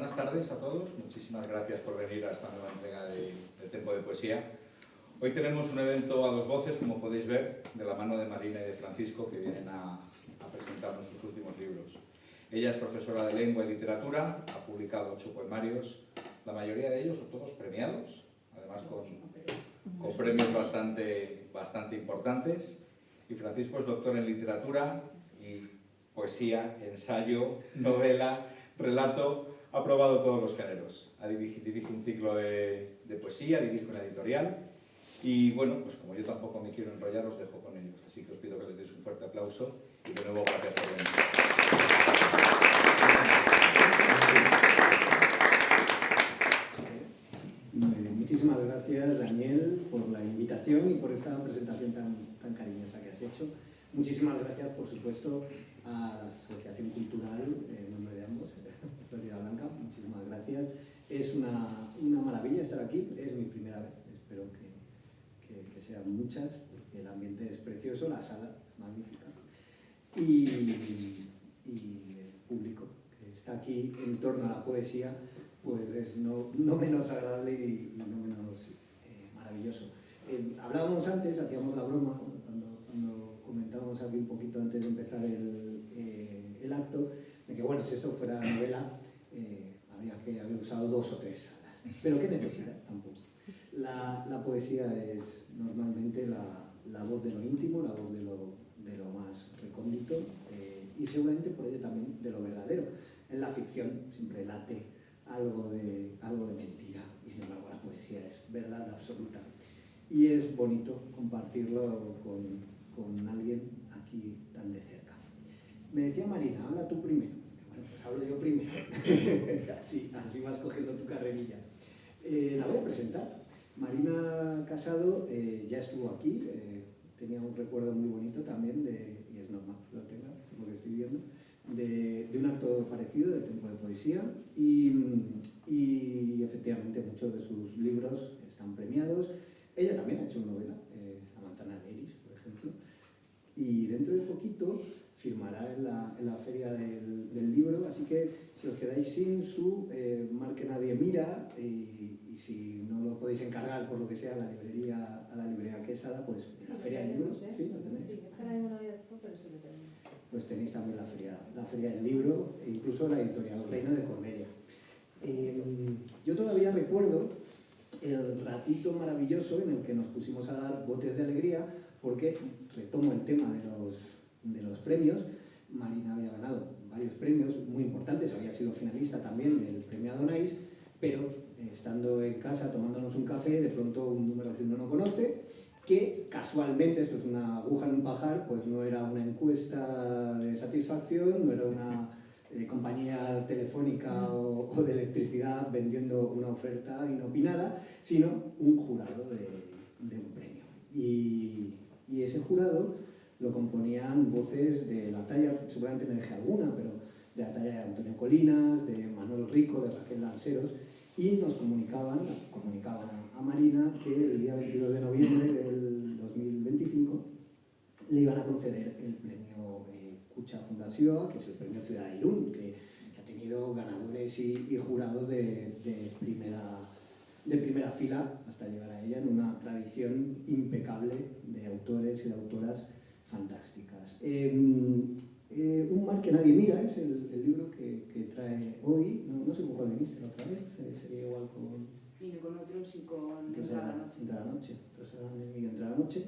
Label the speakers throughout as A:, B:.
A: buenas tardes a todos. Muchísimas gracias por venir a esta nueva entrega de Tempo de Poesía. Hoy tenemos un evento a dos voces, como podéis ver, de la mano de Marina y de Francisco, que vienen a presentarnos sus últimos libros. Ella es profesora de lengua y literatura, ha publicado 8 poemarios, la mayoría de ellos son todos premiados, además con premios bastante importantes. Y Francisco es doctor en literatura y poesía, ensayo, novela, relato, ha probado todos los géneros. Dirige un ciclo de poesía, dirige una editorial y bueno, pues como yo tampoco me quiero enrollar, os dejo con ellos. Así que os pido que les deis un fuerte aplauso y de nuevo gracias por venir.
B: Muchísimas gracias, Daniel, por la invitación y por esta presentación tan cariñosa que has hecho. Muchísimas gracias, por supuesto, a la Asociación Cultural, en nombre de ambos, Florida Blanca, muchísimas gracias. Es una maravilla estar aquí, es mi primera vez, espero que sean muchas, porque el ambiente es precioso, la sala es magnífica. Y el público que está aquí en torno a la poesía, pues es no menos agradable y no menos maravilloso. Hablábamos antes, hacíamos la broma, cuando comentábamos aquí un poquito antes de empezar el acto, de que bueno, si esto fuera novela, habría que haber usado 2 o 3 salas. Pero ¿qué necesidad? Tampoco. La poesía es normalmente la voz de lo íntimo, la voz de lo más recóndito y seguramente por ello también de lo verdadero. En la ficción siempre late algo de mentira y sin embargo la poesía es verdad absoluta. Y es bonito compartirlo con alguien aquí tan de cerca. Me decía Marina, habla tú primero. Bueno, pues hablo yo primero. así vas cogiendo tu carrerilla. La voy a presentar. Marina Casado ya estuvo aquí, tenía un recuerdo muy bonito también, y es normal que lo tenga, por lo que estoy viendo, de un acto parecido, de Tempo de Poesía, y efectivamente muchos de sus libros están premiados. Ella también ha hecho una novela, La manzana de Iris, por ejemplo, y dentro de poquito firmará en la feria del libro, así que si os quedáis sin su Mar que nadie mira, y si no lo podéis encargar por lo que sea a la librería Quesada, pues sí, la feria del libro, ¿sí? ¿Lo tenéis?
C: Sí, es que ahora mismo no había esto, pero sí lo tenemos.
B: Pues tenéis también la feria del libro, e incluso la editorial Reino de Cornelia. Yo todavía recuerdo el ratito maravilloso en el que nos pusimos a dar botes de alegría, porque retomo el tema de los premios. Marina había ganado varios premios muy importantes, había sido finalista también del premio Adonais, pero estando en casa tomándonos un café, de pronto un número que uno no conoce, que casualmente, esto es una aguja en un pajar, pues no era una encuesta de satisfacción, no era una compañía telefónica o de electricidad vendiendo una oferta inopinada, sino un jurado de un premio. Y ese jurado lo componían voces de la talla, seguramente me dejé alguna, pero de la talla de Antonio Colinas, de Manuel Rico, de Raquel Lanceros, y nos comunicaban a Marina que el día 22 de noviembre del 2025 le iban a conceder el premio Cucha Fundació, que es el premio Ciudad de Irún, que ha tenido ganadores y jurados de primera fila hasta llegar a ella, en una tradición impecable de autores y de autoras fantásticas. Un mar que nadie mira es el libro que trae hoy. No sé con cuál viniste la otra vez, sería igual con...
C: Vine con otros y con Entre la noche.
B: Entre la noche.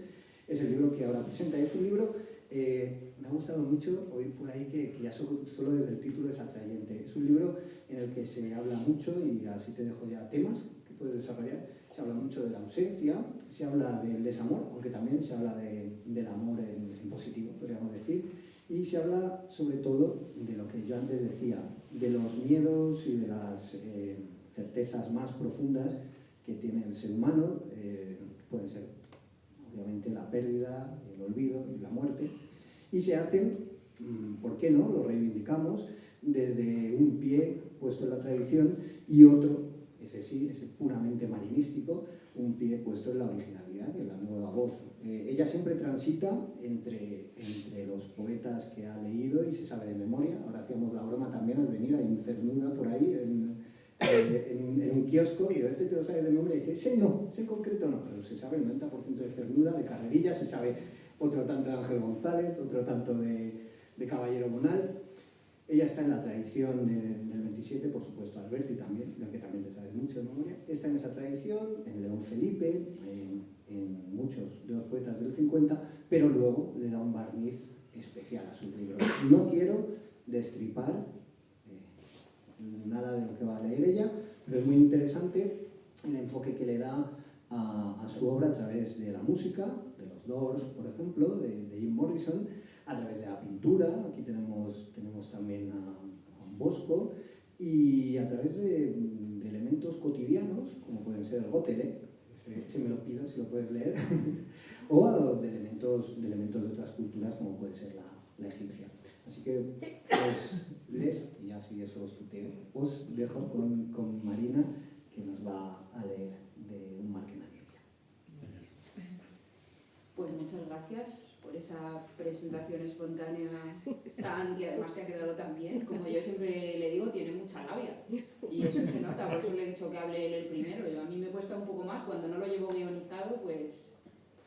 B: Es el libro que ahora presenta. Es un libro, me ha gustado mucho oír por ahí que ya solo desde el título es atrayente. Es un libro en el que se habla mucho, y así te dejo ya temas que puedes desarrollar. Se habla mucho de la ausencia, se habla del desamor, aunque también se habla del amor en positivo, podríamos decir. Y se habla sobre todo de lo que yo antes decía, de los miedos y de las certezas más profundas que tiene el ser humano, que pueden ser obviamente la pérdida, el olvido y la muerte, y se hacen, ¿por qué no?, lo reivindicamos desde un pie puesto en la tradición y otro ese sí, ese puramente marinístico, un pie puesto en la originalidad y en la nueva voz. Ella siempre transita entre los poetas que ha leído y se sabe de memoria. Ahora hacíamos la broma también al venir, hay un Cernuda por ahí en un kiosco y este te lo sabe de memoria y dice, ese no, ese concreto no, pero se sabe el 90% de Cernuda, de Carrerilla, se sabe otro tanto de Ángel González, otro tanto de Caballero Bonal. Ella está en la tradición del 27, por supuesto, Alberti también, del que también te sabes mucho de memoria. Está en esa tradición, en León Felipe, en muchos de los poetas del 50, pero luego le da un barniz especial a sus libros. No quiero destripar nada de lo que va a leer ella, pero es muy interesante el enfoque que le da a su obra a través de la música, de los Doors, por ejemplo, de Jim Morrison, a través de la pintura, aquí tenemos también a Juan Bosco, y a través de elementos cotidianos, como pueden ser el gótele, si me lo pido, si lo puedes leer, o de elementos de otras culturas, como puede ser la egipcia. Así que, pues, les, y así eso os dejo con Marina, que nos va a leer de Un mar que nadie mira.
C: Pues muchas gracias por esa presentación espontánea que además te ha quedado tan bien. Como yo siempre le digo, tiene mucha labia y eso se nota, por eso le he dicho que hable él el primero. A mí me cuesta un poco más, cuando no lo llevo guionizado, pues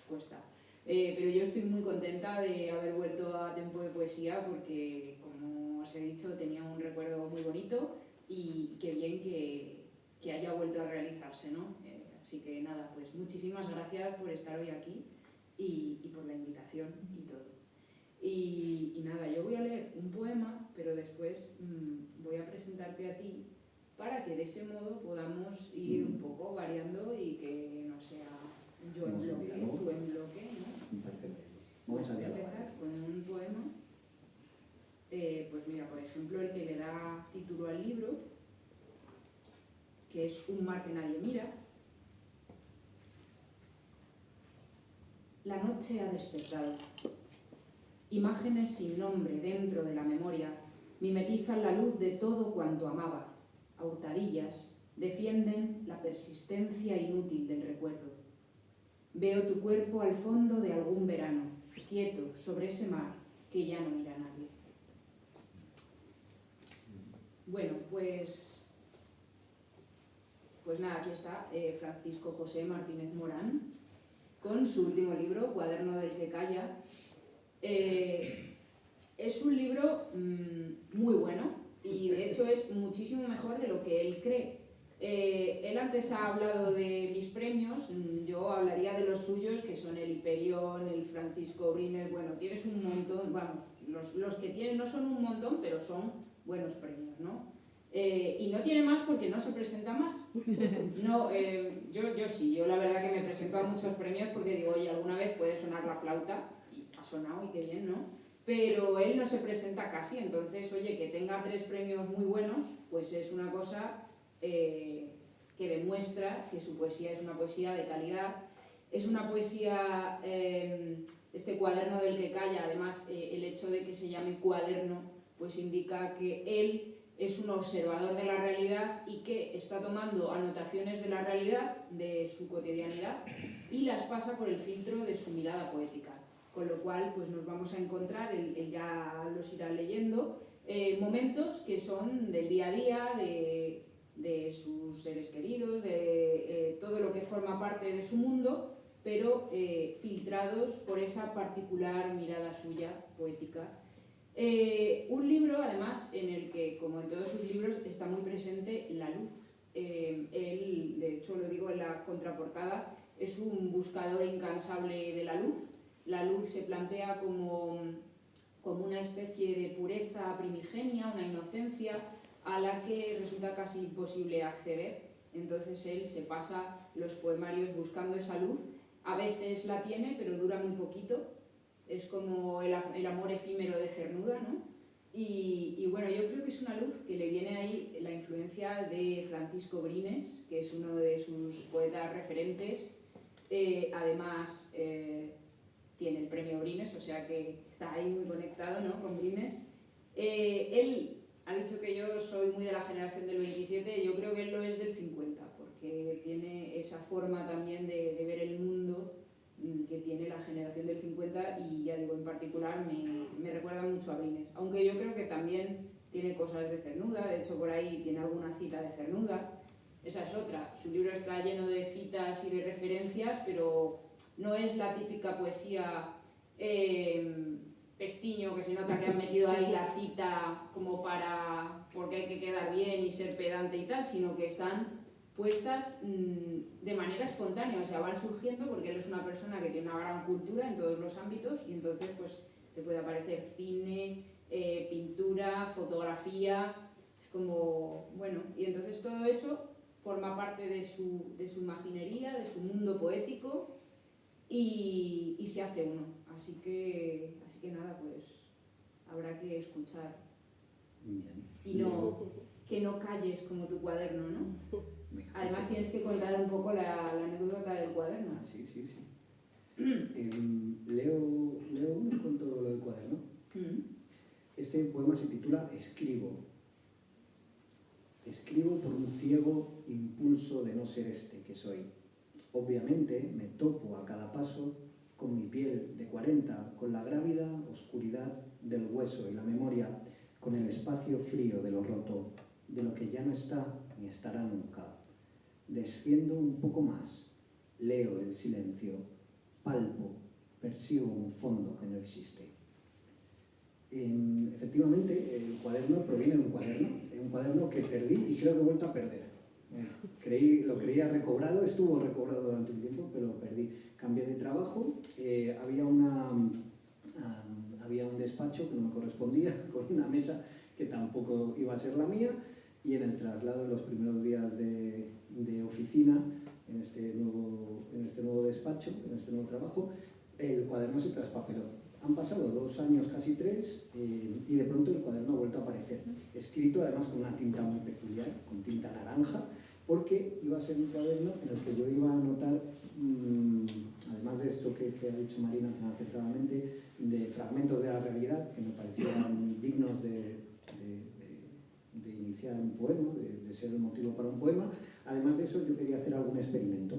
C: cuesta. Pero yo estoy muy contenta de haber vuelto a Tempo de Poesía porque, como os he dicho, tenía un recuerdo muy bonito y qué bien que haya vuelto a realizarse, ¿no? Así que nada, pues muchísimas gracias por estar hoy aquí y por la invitación y todo. Y nada, yo voy a leer un poema, pero después voy a presentarte a ti para que de ese modo podamos ir un poco variando y que no sea yo en bloque, tú en bloque, ¿no?
B: Me parece bien.
C: Vamos a empezar con un poema. Pues mira, por ejemplo, el que le da título al libro, que es Un mar que nadie mira. La noche ha despertado. Imágenes sin nombre dentro de la memoria mimetizan la luz de todo cuanto amaba. A hurtadillas defienden la persistencia inútil del recuerdo. Veo tu cuerpo al fondo de algún verano, quieto sobre ese mar que ya no mira a nadie. Bueno, pues nada, aquí está Francisco José Martínez Morán con su último libro, Cuaderno del que calla. Es un libro muy bueno y de hecho es muchísimo mejor de lo que él cree. Él antes ha hablado de mis premios, yo hablaría de los suyos, que son el Hiperión, el Francisco Brines. Bueno, tienes un montón, vamos, los que tienen no son un montón, pero son buenos premios, ¿no? Y no tiene más porque no se presenta más. No, yo sí, yo la verdad que me presento a muchos premios porque digo, oye, alguna vez puede sonar la flauta, y ha sonado y qué bien, ¿no? Pero él no se presenta casi, entonces, oye, que tenga 3 premios muy buenos, pues es una cosa que demuestra que su poesía es una poesía de calidad, es una poesía, este cuaderno del que calla, además el hecho de que se llame cuaderno, pues indica que él es un observador de la realidad y que está tomando anotaciones de la realidad, de su cotidianidad, y las pasa por el filtro de su mirada poética. Con lo cual, pues nos vamos a encontrar, él ya los irá leyendo, momentos que son del día a día, de sus seres queridos, de todo lo que forma parte de su mundo, pero filtrados por esa particular mirada suya, poética. Un libro, además, en el que, como en todos sus libros, está muy presente la luz. Él, de hecho, lo digo en la contraportada, es un buscador incansable de la luz. La luz se plantea como una especie de pureza primigenia, una inocencia a la que resulta casi imposible acceder. Entonces él se pasa los poemarios buscando esa luz. A veces la tiene, pero dura muy poquito. Es como el amor efímero de Cernuda, ¿no? Y bueno, yo creo que es una luz que le viene ahí la influencia de Francisco Brines, que es uno de sus poetas referentes. Además, tiene el premio Brines, o sea que está ahí muy conectado, ¿no?, con Brines. Él ha dicho que yo soy muy de la generación del 27, yo creo que él lo es del 50, que tiene esa forma también de ver el mundo que tiene la generación del 50 y ya digo, en particular me recuerda mucho a Brines, aunque yo creo que también tiene cosas de Cernuda, de hecho por ahí tiene alguna cita de Cernuda, esa es otra, su libro está lleno de citas y de referencias, pero no es la típica poesía pestiño que se nota que han metido ahí la cita como porque hay que quedar bien y ser pedante y tal, sino que están puestas de manera espontánea, o sea, van surgiendo porque él es una persona que tiene una gran cultura en todos los ámbitos y entonces pues te puede aparecer cine, pintura, fotografía, es como, bueno, y entonces todo eso forma parte de su imaginería, de su mundo poético y se hace uno, así que nada, pues habrá que escuchar.
B: Bien.
C: Y que no calles como tu cuaderno, ¿no? Además tienes que contar un poco la anécdota del cuaderno.
B: Sí. Leo un cuento lo del cuaderno. Este poema se titula Escribo. Escribo por un ciego impulso de no ser este que soy. Obviamente me topo a cada paso con mi piel de 40, con la grávida oscuridad del hueso y la memoria, con el espacio frío de lo roto, de lo que ya no está ni estará nunca. Desciendo un poco más, leo el silencio, palpo, persigo un fondo que no existe. Efectivamente, el cuaderno proviene de un cuaderno que perdí y creo que he vuelto a perder. Lo creía recobrado, estuvo recobrado durante un tiempo, pero lo perdí. Cambié de trabajo, había un despacho que no me correspondía, con una mesa que tampoco iba a ser la mía, y en el traslado de los primeros días de oficina, en este nuevo despacho, en este nuevo trabajo, el cuaderno se traspapeló. Han pasado 2 años, casi 3, y de pronto el cuaderno ha vuelto a aparecer. Escrito además con una tinta muy peculiar, con tinta naranja, porque iba a ser un cuaderno en el que yo iba a anotar, además de esto que ha dicho Marina tan acertadamente, de fragmentos de la realidad que me parecían dignos de iniciar un poema, de ser el motivo para un poema. Además de eso, yo quería hacer algún experimento.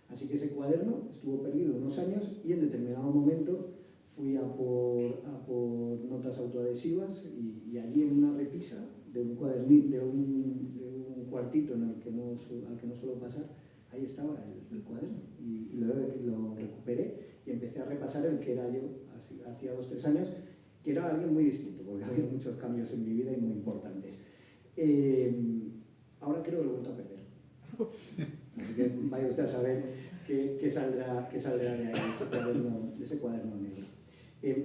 B: Así que ese cuaderno estuvo perdido unos años y en determinado momento fui a por notas autoadhesivas y allí en una repisa de un cuadernito, de un cuartito al que no suelo pasar, ahí estaba el cuaderno y lo recuperé y empecé a repasar el que era yo hacía 2 o 3 años, que era alguien muy distinto, porque había muchos cambios en mi vida y muy importantes. Ahora creo que lo he vuelto a perder. Así que vaya usted a saber qué saldrá de ahí, de ese cuaderno negro.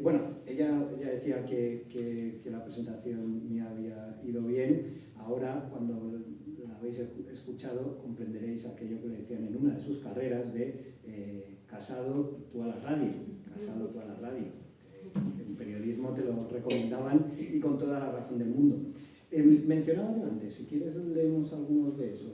B: Bueno, ella decía que la presentación me había ido bien. Ahora, cuando la habéis escuchado, comprenderéis aquello que le decían en una de sus carreras de casado tú a la radio, casado tú a la radio. En periodismo te lo recomendaban y con toda la razón del mundo. Mencionaba yo antes, si quieres leemos algunos de esos.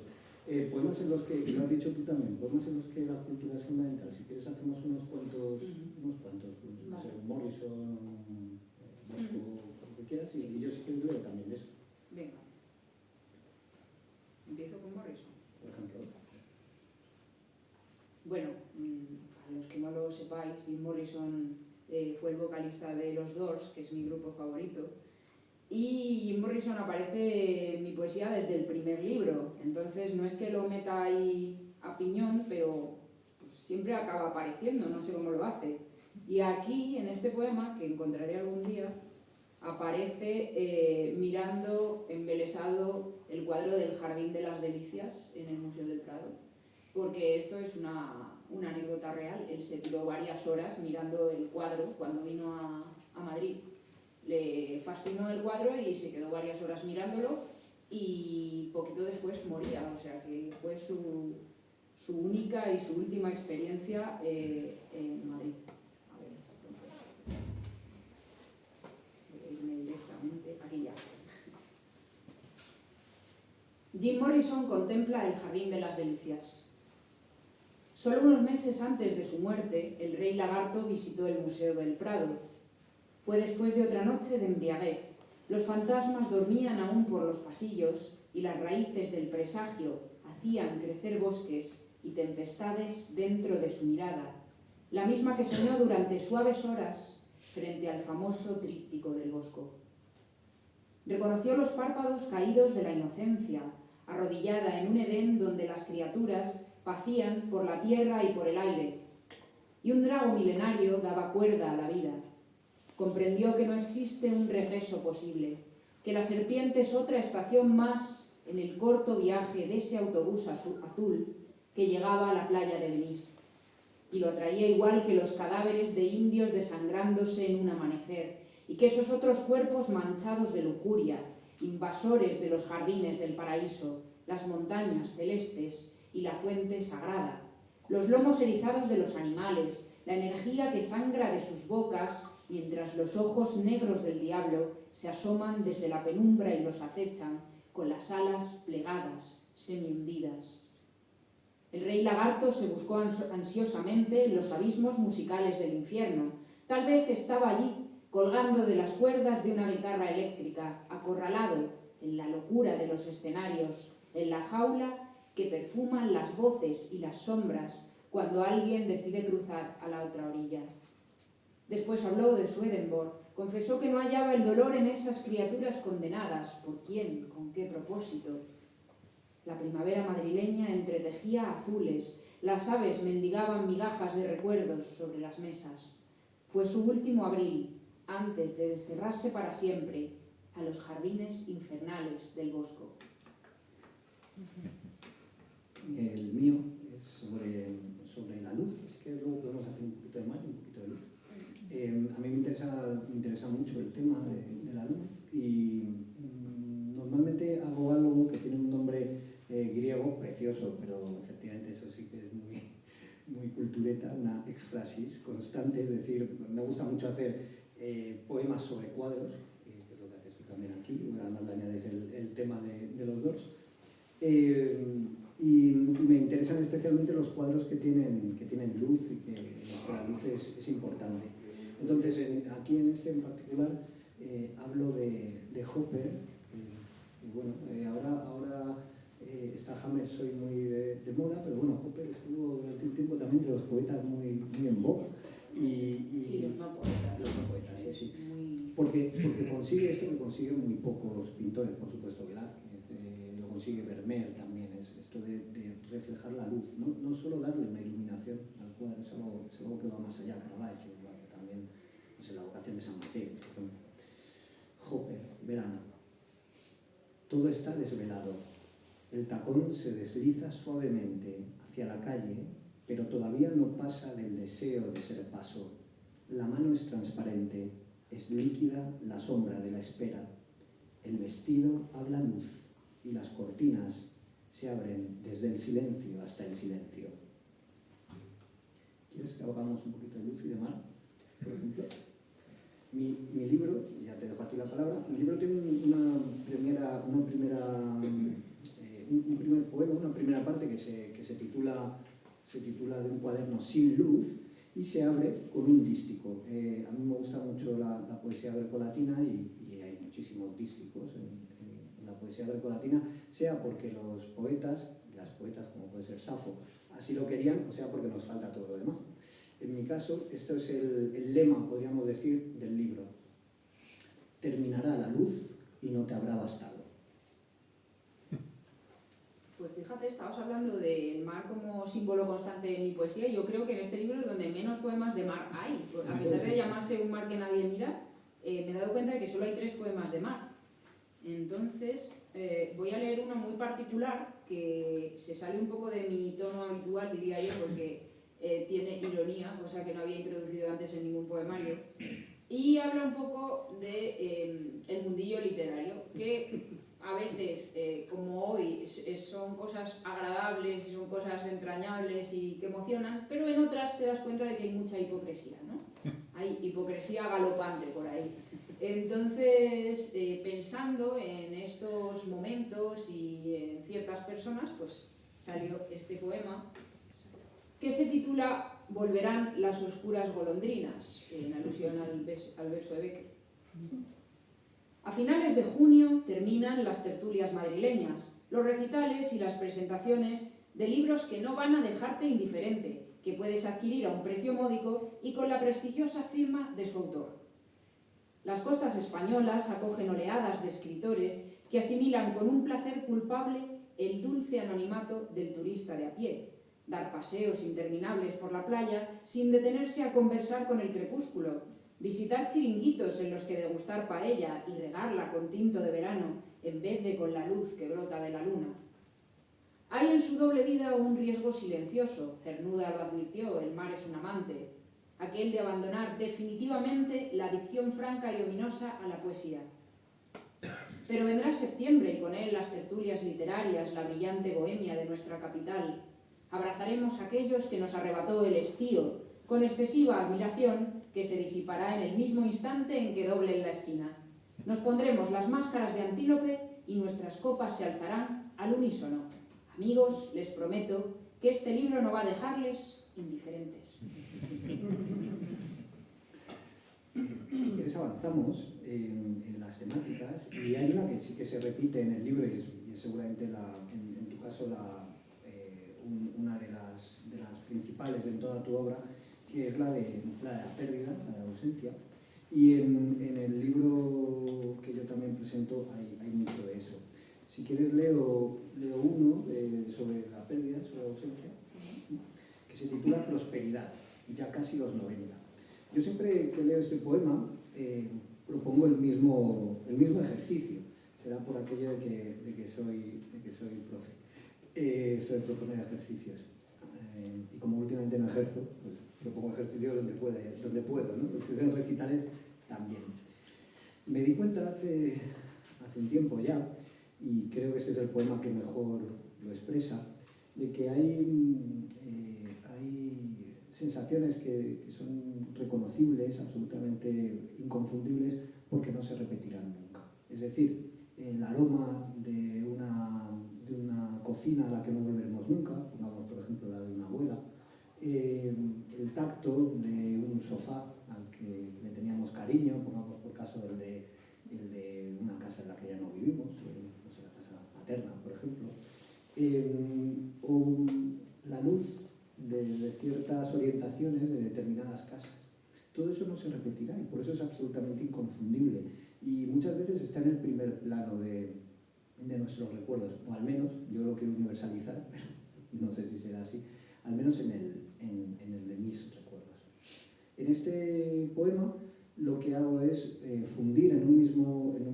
B: Poemas en los que, y lo has dicho tú también, poemas en los que la cultura es fundamental. Si quieres hacemos unos cuantos, no sé, Morrison, Bosco, lo que quieras, y yo sí que leo también de eso.
C: Venga. Empiezo con Morrison.
B: Por ejemplo.
C: Bueno, para los que no lo sepáis, Jim Morrison fue el vocalista de Los Doors, que es mi grupo favorito. Y Jim Morrison aparece en mi poesía desde el primer libro, entonces no es que lo meta ahí a piñón, pero pues, siempre acaba apareciendo, no sé cómo lo hace. Y aquí, en este poema, que encontraré algún día, aparece mirando embelesado el cuadro del Jardín de las Delicias en el Museo del Prado, porque esto es una anécdota real. Él se tiró varias horas mirando el cuadro cuando vino a Madrid. Le fascinó el cuadro y se quedó varias horas mirándolo y poquito después moría, o sea que fue su única y su última experiencia en Madrid. A ver, voy a irme directamente, aquí ya. Jim Morrison contempla el Jardín de las Delicias. Solo unos meses antes de su muerte, el rey lagarto visitó el Museo del Prado. Fue después de otra noche de embriaguez. Los fantasmas dormían aún por los pasillos y las raíces del presagio hacían crecer bosques y tempestades dentro de su mirada, la misma que soñó durante suaves horas frente al famoso tríptico del Bosco. Reconoció los párpados caídos de la inocencia, arrodillada en un Edén donde las criaturas pacían por la tierra y por el aire, y un drago milenario daba cuerda a la vida. Comprendió que no existe un regreso posible, que la serpiente es otra estación más en el corto viaje de ese autobús azul que llegaba a la playa de Venice, y lo atraía igual que los cadáveres de indios desangrándose en un amanecer, y que esos otros cuerpos manchados de lujuria, invasores de los jardines del paraíso, las montañas celestes y la fuente sagrada, los lomos erizados de los animales, la energía que sangra de sus bocas, mientras los ojos negros del diablo se asoman desde la penumbra y los acechan con las alas plegadas, semi-hundidas. El rey lagarto se buscó ansiosamente en los abismos musicales del infierno. Tal vez estaba allí, colgando de las cuerdas de una guitarra eléctrica, acorralado en la locura de los escenarios, en la jaula que perfuman las voces y las sombras cuando alguien decide cruzar a la otra orilla. Después habló de Swedenborg, confesó que no hallaba el dolor en esas criaturas condenadas. ¿Por quién? ¿Con qué propósito? La primavera madrileña entretejía azules, las aves mendigaban migajas de recuerdos sobre las mesas. Fue su último abril, antes de desterrarse para siempre a los jardines infernales del Bosco.
B: El mío es sobre la luz, así que luego podemos hacer un poquito de mar y un poquito de luz. A mí me interesa mucho el tema de la luz y normalmente hago algo que tiene un nombre griego precioso, pero efectivamente eso sí que es muy cultureta, una éxfrasis constante, es decir, me gusta mucho hacer poemas sobre cuadros, que es lo que haces tú también aquí, además le añades el tema de los dos. Y me interesan especialmente los cuadros que tienen luz y que la luz es importante. Entonces, aquí en este en particular hablo de Hopper, y bueno, ahora está Hammer soy muy de moda, pero bueno, Hopper estuvo durante un tiempo también entre los poetas muy en voga.
C: Y los no poetas.
B: Los no poetas, sí.
C: Muy...
B: Porque consigue esto que consiguen muy pocos pintores, por supuesto, Velázquez, lo consigue Vermeer también, es esto de reflejar la luz, no solo darle una iluminación al cuadro, es algo que va más allá. Caravaggio lo hace también, no sé, la vocación de San Mateo, por ejemplo. Hopper, verano. Todo está desvelado. El tacón se desliza suavemente hacia la calle, pero todavía no pasa del deseo de ser paso. La mano es transparente, es líquida la sombra de la espera. El vestido habla luz y las cortinas se abren desde el silencio hasta el silencio. ¿Quieres que hagamos un poquito de luz y de mar, por ejemplo? Mi libro, ya te dejo a ti la palabra, mi libro tiene un primer poema, una primera parte que se titula De un cuaderno sin luz, y se abre con un dístico. A mí me gusta mucho la poesía grecolatina y hay muchísimos dísticos en la poesía grecolatina, sea porque los poetas, las poetas como puede ser Safo, así lo querían, o sea porque nos falta todo lo demás. En mi caso, esto es el lema, podríamos decir, del libro. Terminará la luz y no te habrá bastado.
C: Pues fíjate, estabas hablando del mar como símbolo constante en mi poesía y yo creo que en este libro es donde menos poemas de mar hay. A pesar de llamarse Un mar que nadie mira, me he dado cuenta de que solo hay 3 poemas de mar. Entonces, voy a leer uno muy particular que se sale un poco de mi tono habitual, diría yo, porque tiene ironía, cosa que no había introducido antes en ningún poemario, y habla un poco de el mundillo literario, que a veces, como hoy, son cosas agradables y son cosas entrañables y que emocionan, pero en otras te das cuenta de que hay mucha hipocresía, ¿no? Hay hipocresía galopante por ahí. Entonces, pensando en estos momentos y en ciertas personas, pues salió este poema que se titula Volverán las oscuras golondrinas, en alusión al verso de Becker. A finales de junio terminan las tertulias madrileñas, los recitales y las presentaciones de libros que no van a dejarte indiferente, que puedes adquirir a un precio módico y con la prestigiosa firma de su autor. Las costas españolas acogen oleadas de escritores que asimilan con un placer culpable el dulce anonimato del turista de a pie, dar paseos interminables por la playa sin detenerse a conversar con el crepúsculo, visitar chiringuitos en los que degustar paella y regarla con tinto de verano en vez de con la luz que brota de la luna. Hay en su doble vida un riesgo silencioso, Cernuda lo advirtió, el mar es un amante, aquel de abandonar definitivamente la dicción franca y ominosa a la poesía. Pero vendrá septiembre y con él las tertulias literarias, la brillante bohemia de nuestra capital. Abrazaremos a aquellos que nos arrebató el estío, con excesiva admiración que se disipará en el mismo instante en que doblen la esquina. Nos pondremos las máscaras de antílope y nuestras copas se alzarán al unísono. Amigos, les prometo que este libro no va a dejarles indiferentes.
B: Si quieres avanzamos en las temáticas, y hay una que sí que se repite en el libro y es seguramente en tu caso una de las principales en toda tu obra, que es la de la pérdida, la de la ausencia. Y en el libro que yo también presento hay mucho de eso. Si quieres leo uno sobre la pérdida, sobre la ausencia, que se titula Prosperidad, ya casi los 90. Yo siempre que leo este poema propongo el mismo ejercicio. Será por aquello de que soy profe. Soy proponer ejercicios. Y como últimamente no ejerzo, pues propongo ejercicios donde puedo, ¿no? Los que sean recitales también. Me di cuenta hace un tiempo ya, y creo que este es el poema que mejor lo expresa, de que hay sensaciones que son reconocibles, absolutamente inconfundibles, porque no se repetirán nunca. Es decir, el aroma de una cocina a la que no volveremos nunca, pongamos por ejemplo la de una abuela, el tacto de un sofá al que le teníamos cariño, pongamos por caso el de una casa en la que ya no vivimos, no sé, la casa paterna, por ejemplo, o la luz de ciertas orientaciones de determinadas casas. Todo eso no se repetirá y por eso es absolutamente inconfundible y muchas veces está en el primer plano de nuestros recuerdos, o al menos, yo lo quiero universalizar, pero no sé si será así, al menos en el de mis recuerdos. En este poema lo que hago es fundir en un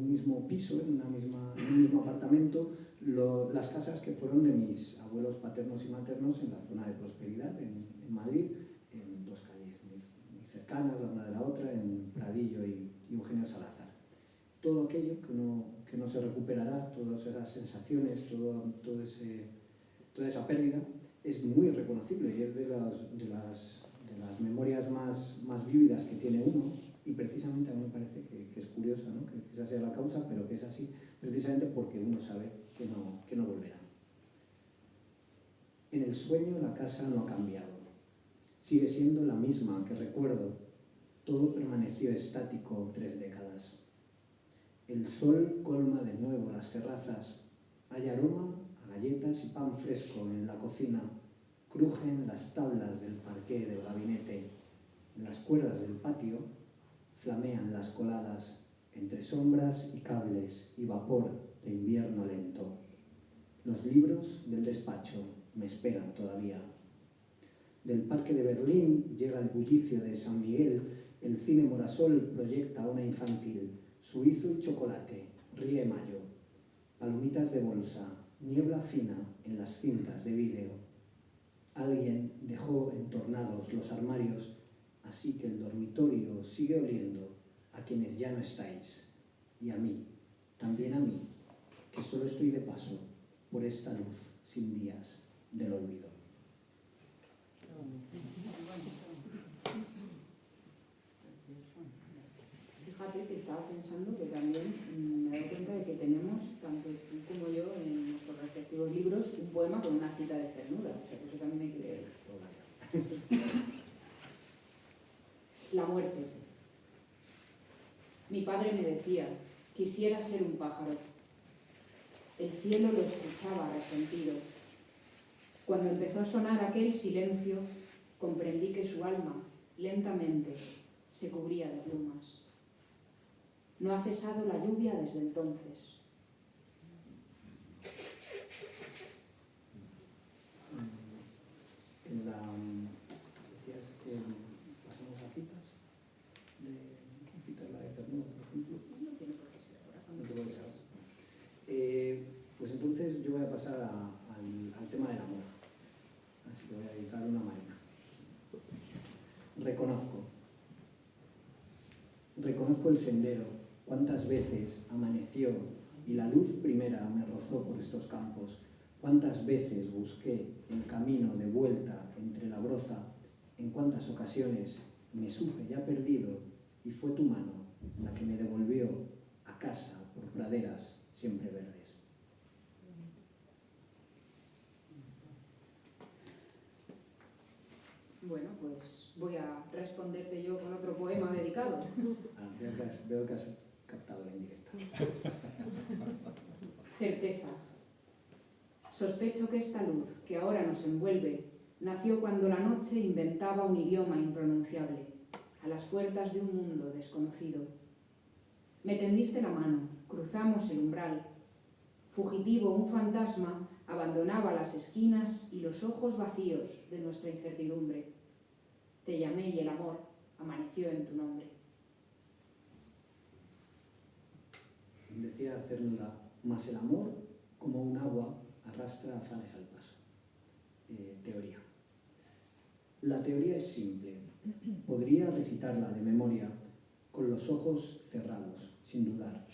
B: mismo piso, en un mismo apartamento, las casas que fueron de mis abuelos paternos y maternos en la zona de Prosperidad, en Madrid, en dos calles muy cercanas la una de la otra, en Pradillo y Eugenio Salazar. Todo aquello que no se recuperará, todas esas sensaciones, toda esa pérdida, es muy reconocible y es de las memorias más vívidas que tiene uno, y precisamente a mí me parece que es curiosa, ¿no? Que esa sea la causa, pero que es así precisamente porque uno sabe que no volverá. En el sueño la casa no ha cambiado, sigue siendo la misma que recuerdo, todo permaneció estático 3 décadas. El sol colma de nuevo las terrazas, hay aroma a galletas y pan fresco en la cocina, crujen las tablas del parqué del gabinete, las cuerdas del patio flamean las coladas entre sombras y cables y vapor de invierno lento. Los libros del despacho me esperan todavía. Del Parque de Berlín llega el bullicio de San Miguel, el cine Morasol proyecta una infantil, suizo y chocolate, ríe Mayo, palomitas de bolsa, niebla fina en las cintas de vídeo. Alguien dejó entornados los armarios, así que el dormitorio sigue oliendo a quienes ya no estáis, y a mí, también a mí, que solo estoy de paso por esta luz sin días del olvido.
C: Fíjate que estaba pensando que también me he dado cuenta de que tenemos, tanto tú como yo, en nuestros respectivos libros, un poema con una cita de Cernuda, o sea que eso también hay que leer. La muerte. Mi padre me decía, Quisiera ser un pájaro. El cielo lo escuchaba resentido. Cuando empezó a sonar aquel silencio, comprendí que su alma, lentamente, se cubría de plumas. No ha cesado la lluvia desde entonces.
B: Decías que pasamos a citas. Citas la de Cernuda, por ejemplo.
C: No tiene por qué ser ahora.
B: No te puedo decir ahora. Pues entonces yo voy a pasar al tema del amor. Así que voy a dedicar una marina. Reconozco el sendero. Cuántas veces amaneció y la luz primera me rozó por estos campos. Cuántas veces busqué el camino de vuelta entre la broza. En cuántas ocasiones me supe ya perdido y fue tu mano la que me devolvió a casa por praderas siempre verdes.
C: Bueno, pues voy a responderte yo con otro poema dedicado.
B: Veo que has captado la indirecta.
C: Certeza. Sospecho que esta luz que ahora nos envuelve nació cuando la noche inventaba un idioma impronunciable, a las puertas de un mundo desconocido. Me tendiste la mano, cruzamos el umbral. Fugitivo, un fantasma abandonaba las esquinas y los ojos vacíos de nuestra incertidumbre. Te llamé y el amor amaneció en tu nombre.
B: Decía Cernuda, mas el amor, como un agua, arrastra afanes al paso. Teoría. La teoría es simple. Podría recitarla de memoria con los ojos cerrados, sin dudar.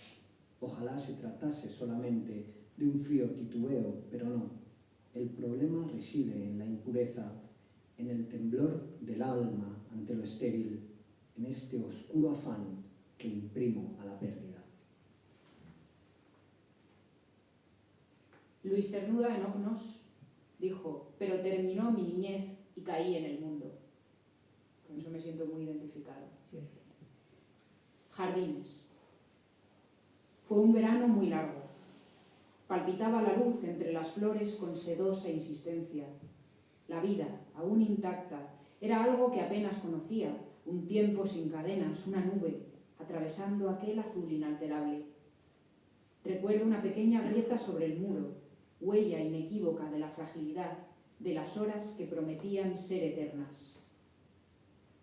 B: Ojalá se tratase solamente de un frío titubeo, pero no. El problema reside en la impureza, en el temblor del alma ante lo estéril, en este oscuro afán que imprimo a la pérdida.
C: Luis Cernuda en Ognos dijo, pero terminó mi niñez y caí en el mundo. Con eso me siento muy identificado. Sí. Jardines. Fue un verano muy largo. Palpitaba la luz entre las flores con sedosa insistencia. La vida, aún intacta, era algo que apenas conocía, un tiempo sin cadenas, una nube, atravesando aquel azul inalterable. Recuerdo una pequeña grieta sobre el muro, huella inequívoca de la fragilidad, de las horas que prometían ser eternas.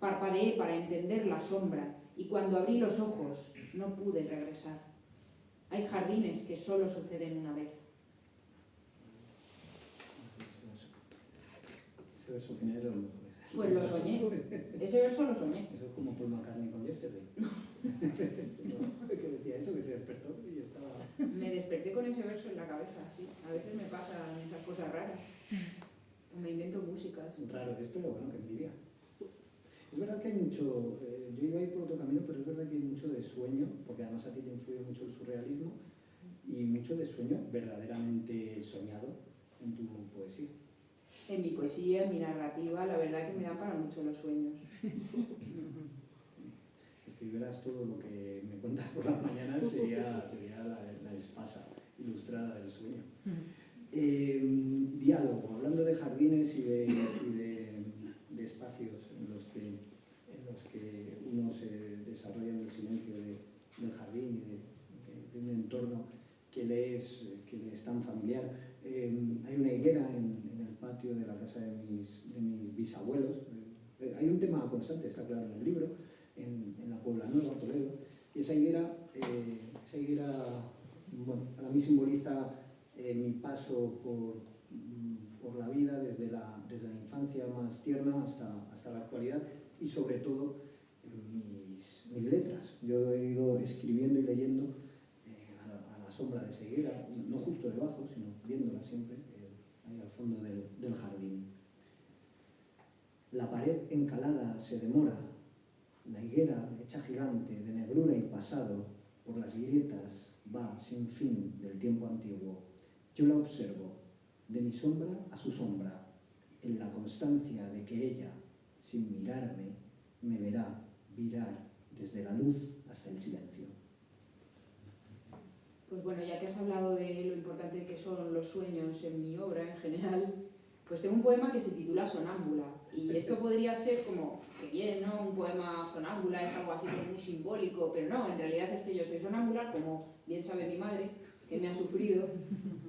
C: Parpadeé para entender la sombra y cuando abrí los ojos no pude regresar. Hay jardines que solo suceden una vez.
B: Ese verso final es lo mejor.
C: Pues lo soñé. Ese verso lo soñé.
B: Eso es como Paul McCartney con Yesterday. ¿No? Que decía eso, que se despertó y estaba...
C: Me desperté con ese verso en la cabeza, sí. A veces me pasan esas cosas raras. O me invento músicas.
B: Raro es, pero bueno, que envidia. Es verdad que hay mucho... yo iba a ir por otro camino, pero es verdad que hay mucho de sueño, porque además a ti te influye mucho el surrealismo, y mucho de sueño verdaderamente soñado en tu poesía.
C: En mi poesía, en mi narrativa, la verdad que me da para mucho los sueños.
B: Escribieras todo lo que me cuentas por las mañanas sería la espasa ilustrada del sueño. Diálogo, hablando de jardines y de espacios en los que uno se desarrolla en el silencio del jardín y de un entorno que le es tan familiar. Hay una higuera en el patio de la casa de mis bisabuelos. Hay un tema constante, está claro en el libro, en la Puebla Nueva, Toledo, y esa higuera bueno, para mí simboliza mi paso por la vida desde la infancia más tierna hasta la actualidad y sobre todo mis letras. Yo he ido escribiendo y leyendo a la sombra de esa higuera, no justo debajo, sino viéndola siempre ahí al fondo del jardín. La pared encalada se demora, la higuera hecha gigante de negrura y pasado por las grietas va sin fin del tiempo antiguo. Yo la observo, de mi sombra a su sombra, en la constancia de que ella, sin mirarme, me verá virar desde la luz hasta el silencio.
C: Pues bueno, ya que has hablado de lo importante que son los sueños en mi obra en general, pues tengo un poema que se titula Sonámbula. Y esto podría ser como, que bien, ¿no? Un poema sonámbula es algo así como muy simbólico, pero no, en realidad es que yo soy sonámbula, como bien sabe mi madre, que me ha sufrido.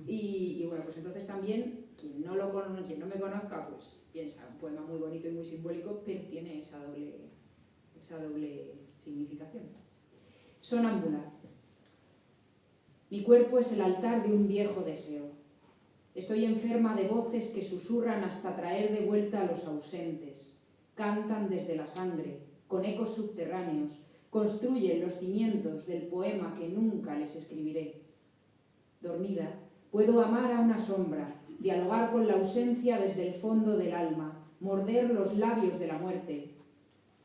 C: Y bueno, pues entonces también, quien no me conozca, pues piensa, un poema muy bonito y muy simbólico, pero tiene esa doble significación. Sonámbula. Mi cuerpo es el altar de un viejo deseo. Estoy enferma de voces que susurran hasta traer de vuelta a los ausentes. Cantan desde la sangre, con ecos subterráneos, construyen los cimientos del poema que nunca les escribiré. Dormida, puedo amar a una sombra, dialogar con la ausencia desde el fondo del alma, morder los labios de la muerte,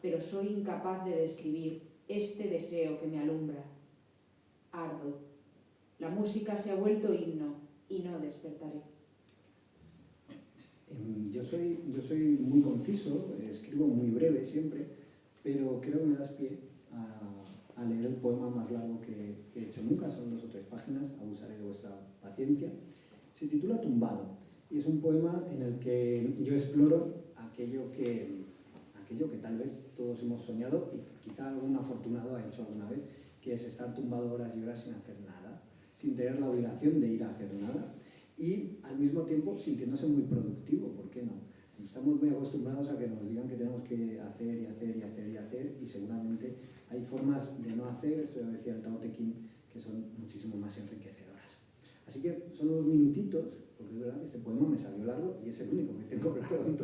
C: pero soy incapaz de describir este deseo que me alumbra. Ardo. La música se ha vuelto himno y no despertaré.
B: Yo soy muy conciso, escribo muy breve siempre, pero creo que me das pie a leer el poema más largo que he hecho nunca, son 2 o 3 páginas, abusaré de vuestra paciencia. Se titula Tumbado y es un poema en el que yo exploro aquello que tal vez todos hemos soñado y quizá algún afortunado ha hecho alguna vez, que es estar tumbado horas y horas sin hacer nada, sin tener la obligación de ir a hacer nada y al mismo tiempo sintiéndose muy productivo, ¿por qué no? Estamos muy acostumbrados a que nos digan que tenemos que hacer y hacer y hacer y hacer y seguramente hay formas de no hacer, esto ya decía el Tao Te Ching, que son muchísimo más enriquecedoras. Así que son unos minutitos, porque es verdad que este poema me salió largo y es el único que tengo largo en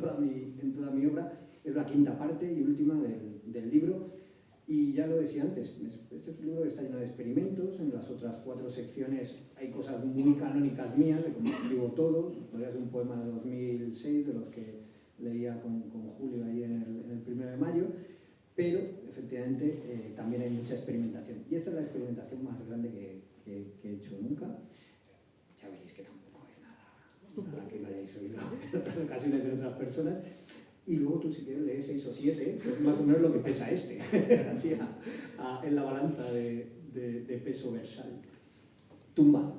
B: toda mi obra, es la 5ª parte y última del libro. Y ya lo decía antes, este es un libro que está lleno de experimentos, en las otras 4 secciones hay cosas muy canónicas mías, de cómo escribo todo, podría ser un poema de 2006, de los que leía con Julio ahí en el 1 de mayo, pero efectivamente también hay mucha experimentación. Y esta es la experimentación más grande que he hecho nunca. Ya veréis que tampoco es nada para que no hayáis oído en otras ocasiones de otras personas. Y luego tú si quieres lees 6 o 7, que es más o menos lo que pesa este, así en la balanza de peso versal. Tumbado.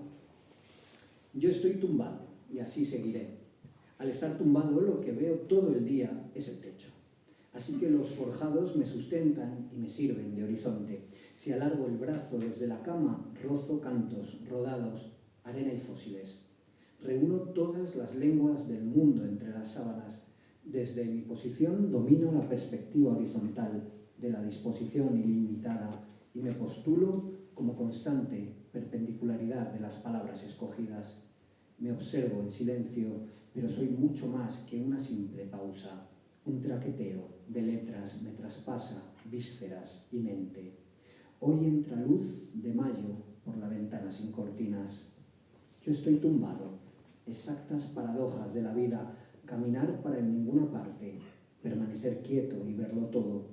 B: Yo estoy tumbado y así seguiré. Al estar tumbado lo que veo todo el día es el techo. Así que los forjados me sustentan y me sirven de horizonte. Si alargo el brazo desde la cama, rozo cantos rodados, arena y fósiles. Reúno todas las lenguas del mundo entre las sábanas. Desde mi posición domino la perspectiva horizontal de la disposición ilimitada y me postulo como constante perpendicularidad de las palabras escogidas. Me observo en silencio, pero soy mucho más que una simple pausa. Un traqueteo de letras me traspasa vísceras y mente. Hoy entra luz de mayo por la ventana sin cortinas. Yo estoy tumbado, exactas paradojas de la vida. Caminar para en ninguna parte, permanecer quieto y verlo todo.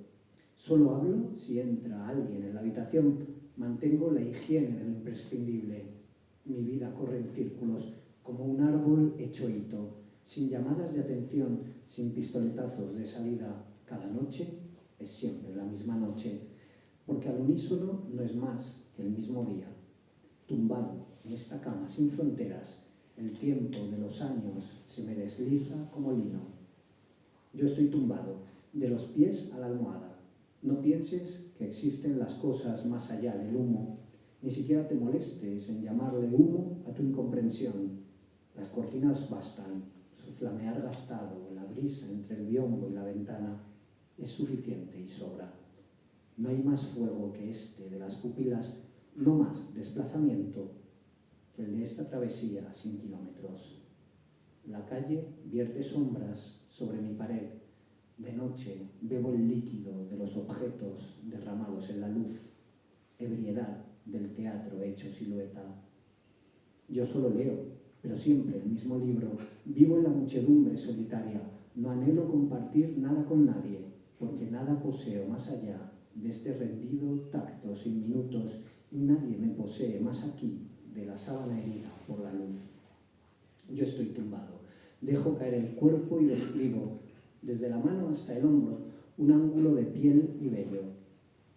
B: Solo hablo si entra alguien en la habitación, mantengo la higiene de lo imprescindible. Mi vida corre en círculos como un árbol hecho hito, sin llamadas de atención, sin pistoletazos de salida. Cada noche es siempre la misma noche, porque al unísono no es más que el mismo día. Tumbado en esta cama sin fronteras, el tiempo de los años se me desliza como lino. Yo estoy tumbado, de los pies a la almohada. No pienses que existen las cosas más allá del humo. Ni siquiera te molestes en llamarle humo a tu incomprensión. Las cortinas bastan, su flamear gastado, la brisa entre el biombo y la ventana, es suficiente y sobra. No hay más fuego que este de las pupilas, no más desplazamiento que el de esta travesía sin kilómetros. La calle vierte sombras sobre mi pared. De noche bebo el líquido de los objetos derramados en la luz, ebriedad del teatro hecho silueta. Yo solo leo, pero siempre el mismo libro. Vivo en la muchedumbre solitaria. No anhelo compartir nada con nadie, porque nada poseo más allá de este rendido tacto sin minutos y nadie me posee más aquí de la sábana herida por la luz. Yo estoy tumbado, dejo caer el cuerpo y describo, desde la mano hasta el hombro, un ángulo de piel y vello.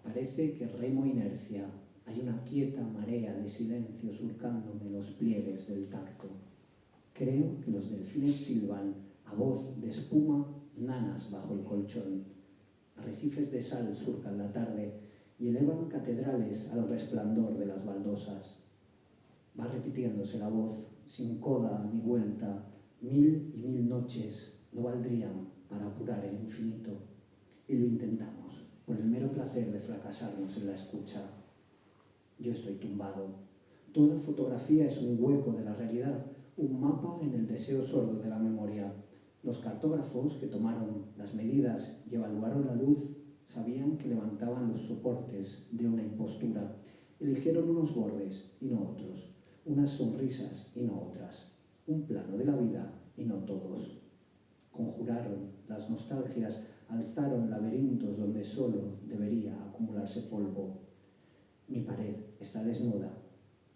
B: Parece que remo inercia, Hay una quieta marea de silencio surcándome los pliegues del tacto. Creo que los delfines silban a voz de espuma nanas bajo el colchón. Arrecifes de sal surcan la tarde y elevan catedrales al resplandor de las baldosas. Va repitiéndose la voz, sin coda ni vuelta. 1000 y 1000 noches no valdrían para apurar el infinito. Y lo intentamos, por el mero placer de fracasarnos en la escucha. Yo estoy tumbado. Toda fotografía es un hueco de la realidad, un mapa en el deseo sordo de la memoria. Los cartógrafos que tomaron las medidas y evaluaron la luz sabían que levantaban los soportes de una impostura. Eligieron unos bordes y no otros, unas sonrisas y no otras, un plano de la vida y no todos. Conjuraron las nostalgias, alzaron laberintos donde solo debería acumularse polvo. Mi pared está desnuda.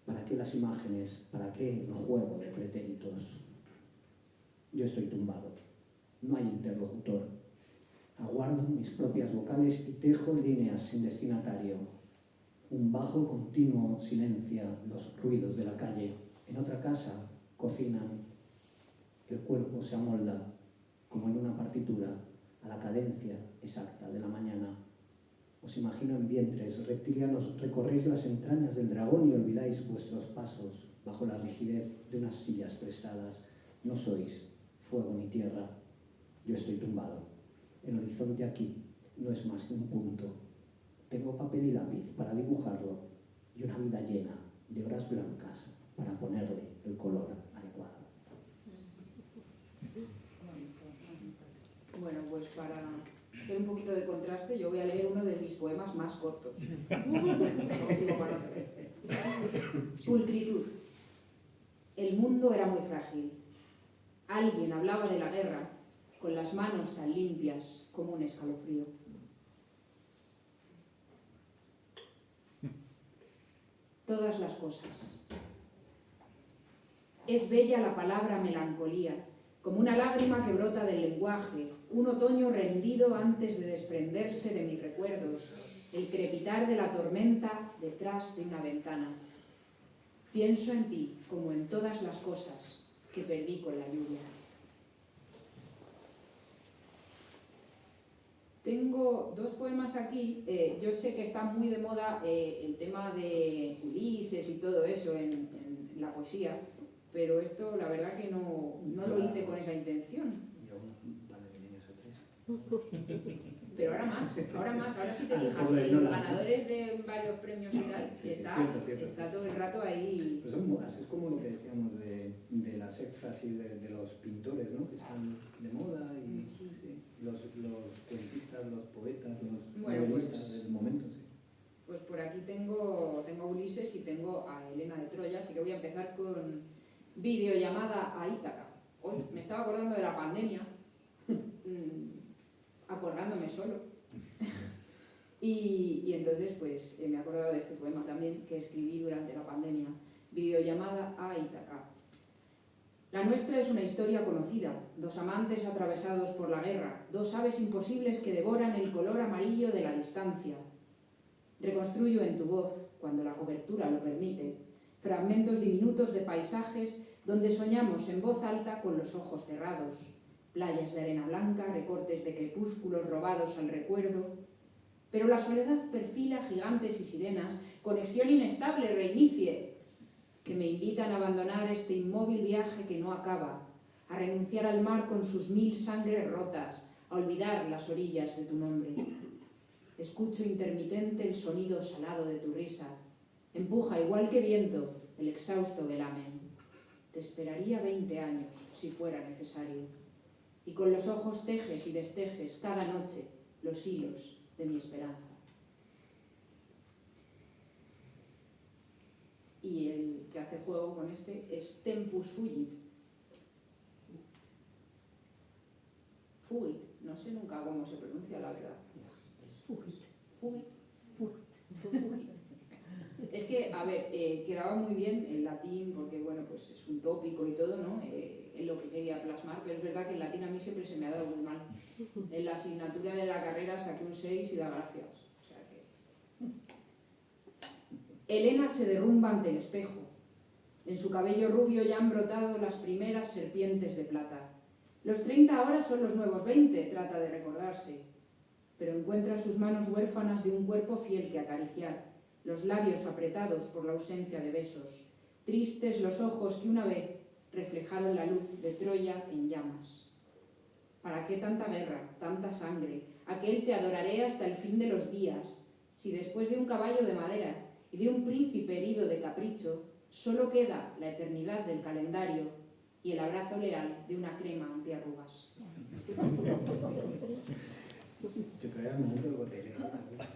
B: ¿Para qué las imágenes? ¿Para qué el juego de pretéritos? Yo estoy tumbado. No hay interlocutor. Aguardo mis propias vocales y tejo líneas sin destinatario. Un bajo continuo silencia los ruidos de la calle. En otra casa cocinan. El cuerpo se amolda, como en una partitura, a la cadencia exacta de la mañana. Os imagino en vientres reptilianos, recorréis las entrañas del dragón y olvidáis vuestros pasos bajo la rigidez de unas sillas prestadas. No sois fuego ni tierra. Yo estoy tumbado. El horizonte aquí no es más que un punto. Tengo papel y lápiz para dibujarlo y una vida llena de horas blancas para ponerle el color adecuado.
C: Bueno, pues para hacer un poquito de contraste, yo voy a leer uno de mis poemas más cortos. Sigo para otro. Pulcritud. El mundo era muy frágil. Alguien hablaba de la guerra con las manos tan limpias como un escalofrío. Todas las cosas. Es bella la palabra melancolía, como una lágrima que brota del lenguaje, un otoño rendido antes de desprenderse de mis recuerdos, el crepitar de la tormenta detrás de una ventana. Pienso en ti como en todas las cosas que perdí con la lluvia. Tengo dos poemas aquí. Yo sé que está muy de moda el tema de Ulises y todo eso en la poesía, pero esto la verdad que no lo hice con esa intención.
B: Yo un par de líneas o tres.
C: Pero ahora sí te fijas, ganadores de varios premios y tal,
B: Sí, cierto.
C: está todo el rato ahí.
B: Pero son modas, es como lo que decíamos de las éfrasis de los pintores, ¿no? Que están de moda y
C: Sí.
B: los cuentistas, los poetas, los
C: Bueno,
B: novelistas
C: pues,
B: del momento, sí.
C: Pues por aquí tengo a Ulises y tengo a Helena de Troya, así que voy a empezar con videollamada a Ítaca. Hoy me estaba acordando de la pandemia, acordándome solo. Y entonces pues me he acordado de este poema también que escribí durante la pandemia, videollamada a Ítaca. La nuestra es una historia conocida, dos amantes atravesados por la guerra, dos aves imposibles que devoran el color amarillo de la distancia. Reconstruyo en tu voz, cuando la cobertura lo permite, fragmentos diminutos de paisajes donde soñamos en voz alta con los ojos cerrados, playas de arena blanca, recortes de crepúsculos robados al recuerdo. Pero la soledad perfila gigantes y sirenas, conexión inestable, reinicie, que me invitan a abandonar este inmóvil viaje que no acaba, a renunciar al mar con sus 1000 sangres rotas, a olvidar las orillas de tu nombre. Escucho intermitente el sonido salado de tu risa, empuja igual que viento el exhausto velamen. Te esperaría 20 años, si fuera necesario, y con los ojos tejes y destejes cada noche los hilos de mi esperanza. Y el que hace juego con este es Tempus Fugit. Fugit, no sé nunca cómo se pronuncia la verdad. Fugit. Es que, a ver, quedaba muy bien el latín porque, bueno, pues es un tópico y todo, ¿no? En lo que quería plasmar, pero es verdad que el latín a mí siempre se me ha dado muy mal. En la asignatura de la carrera saqué un 6 y da gracias. O sea que... Elena se derrumba ante el espejo. En su cabello rubio ya han brotado las primeras serpientes de plata. Los 30 ahora son los nuevos 20, trata de recordarse. Pero encuentra sus manos huérfanas de un cuerpo fiel que acariciar, los labios apretados por la ausencia de besos, tristes los ojos que una vez reflejaron la luz de Troya en llamas. ¿Para qué tanta guerra, tanta sangre? Aquel te adoraré hasta el fin de los días, si después de un caballo de madera y de un príncipe herido de capricho, solo queda la eternidad del calendario y el abrazo leal de una crema antiarrugas.
B: Yo creo que era el momento del gotelé.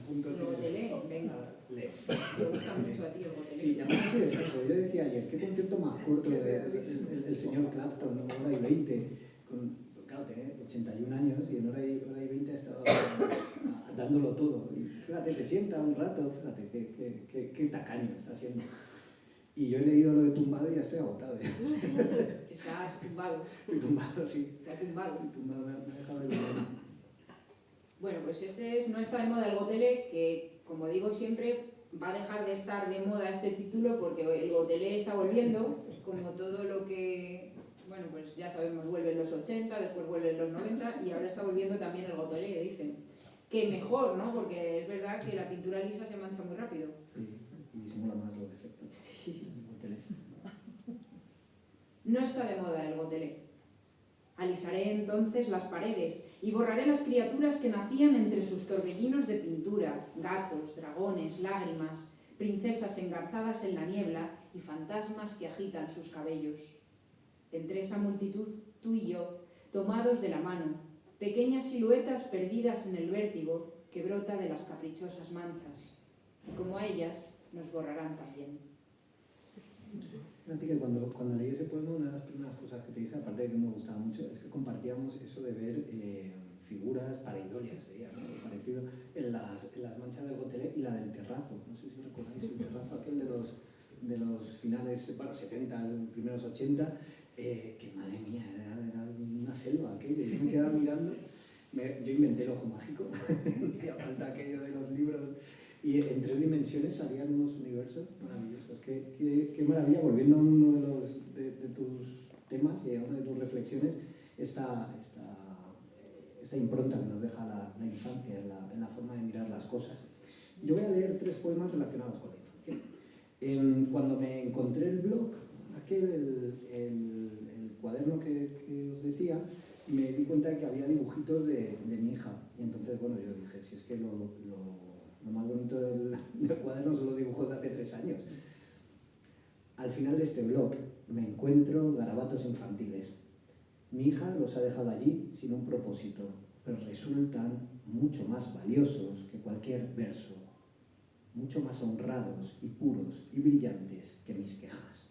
C: ¿El gotelé? Venga.
B: Lee.
C: Me gusta mucho a ti el gotelé.
B: Sí, además sí, es que yo decía ayer, ¿qué concierto más corto el señor Clapton, hora y 20? Claro, tiene 81 años y en hora y 20 ha estado dándolo todo. Y fíjate, se sienta un rato, fíjate, qué tacaño está haciendo. Y yo he leído lo de tumbado y ya estoy agotado.
C: Estás tumbado.
B: Estoy tumbado, sí.
C: Está tumbado.
B: Estoy tumbado, me ha dejado el dinero.
C: Bueno, pues no está de moda el gotelé, que como digo siempre, va a dejar de estar de moda este título porque el gotelé está volviendo, como todo lo que, bueno, pues ya sabemos, vuelven los 80, después vuelven los 90 y ahora está volviendo también el gotelé, que dicen. Que mejor, ¿no? Porque es verdad que la pintura lisa se mancha muy rápido.
B: Y disimula más los defectos.
C: Sí.
B: El gotelé.
C: No está de moda el gotelé. Alisaré entonces las paredes y borraré las criaturas que nacían entre sus torbellinos de pintura, gatos, dragones, lágrimas, princesas engarzadas en la niebla y fantasmas que agitan sus cabellos. Entre esa multitud, tú y yo, tomados de la mano, pequeñas siluetas perdidas en el vértigo que brota de las caprichosas manchas, y como a ellas nos borrarán también.
B: Fíjate que cuando leí ese poema, una de las primeras cosas que te dije, aparte de que me gustaba mucho, es que compartíamos eso de ver figuras pareidolias, ¿no? Parecido en las manchas del gotelé y la del terrazo. No sé si recordáis el terrazo aquel de los finales, bueno, 70, primeros 80, que madre mía, era una selva aquello. Yo me quedaba mirando, yo inventé el ojo mágico, hacía falta aquello de los libros. Y en 3 dimensiones salían unos universos maravillosos. Qué maravilla, volviendo a uno de tus temas y a una de tus reflexiones, esta impronta que nos deja la infancia en la forma de mirar las cosas. Yo voy a leer 3 poemas relacionados con la infancia. Cuando me encontré el blog, el cuaderno que os decía, me di cuenta de que había dibujitos de mi hija. Y entonces, bueno, yo dije, si es que lo más bonito del cuaderno son los dibujos de hace 3 años. Al final de este blog me encuentro garabatos infantiles. Mi hija los ha dejado allí sin un propósito, pero resultan mucho más valiosos que cualquier verso, mucho más honrados y puros y brillantes que mis quejas.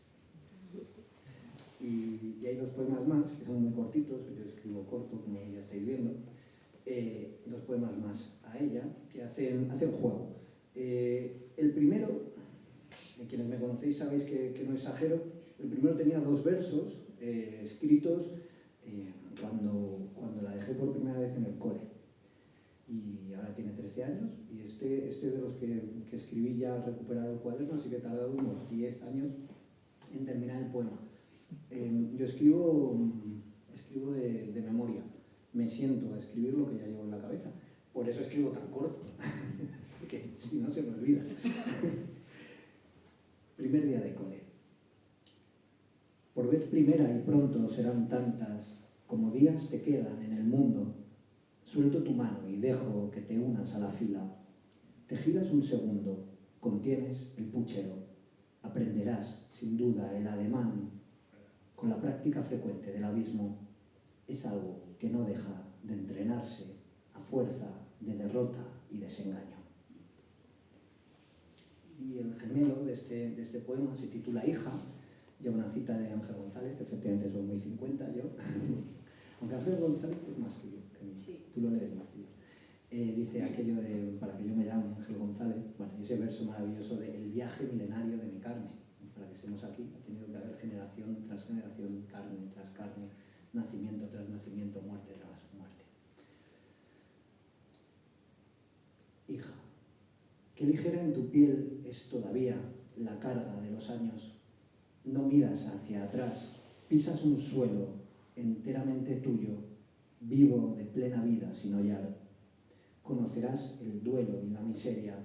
B: Y hay 2 poemas más, que son muy cortitos, yo escribo corto, como ya estáis viendo. 2 poemas más a ella que hacen juego. El primero, quienes me conocéis sabéis que no exagero, el primero tenía 2 versos escritos cuando la dejé por primera vez en el cole. Y ahora tiene 13 años y este es de los que escribí ya recuperado el cuaderno, así que he tardado unos 10 años en terminar el poema. Yo escribo de memoria. Me siento a escribir lo que ya llevo en la cabeza. Por eso escribo tan corto, porque si no se me olvida. Primer día de cole. Por vez primera y pronto serán tantas como días te quedan en el mundo. Suelto tu mano y dejo que te unas a la fila. Te giras un segundo, contienes el puchero. Aprenderás, sin duda, el ademán. Con la práctica frecuente del abismo, es algo que no deja de entrenarse a fuerza de derrota y desengaño. Y el gemelo de este poema se titula Hija, lleva una cita de Ángel González, efectivamente soy muy 50 yo, aunque Ángel González es más que yo,
C: Sí.
B: Tú lo lees más que yo. Dice aquello de, para que yo me llame Ángel González, bueno, ese verso maravilloso de el viaje milenario de mi carne, para que estemos aquí, ha tenido que haber generación tras generación, carne tras carne, nacimiento tras nacimiento, muerte tras muerte. Hija, Qué ligera en tu piel es todavía la carga de los años. No miras hacia atrás, pisas un suelo enteramente tuyo, vivo de plena vida sin hollar. Conocerás el duelo y la miseria,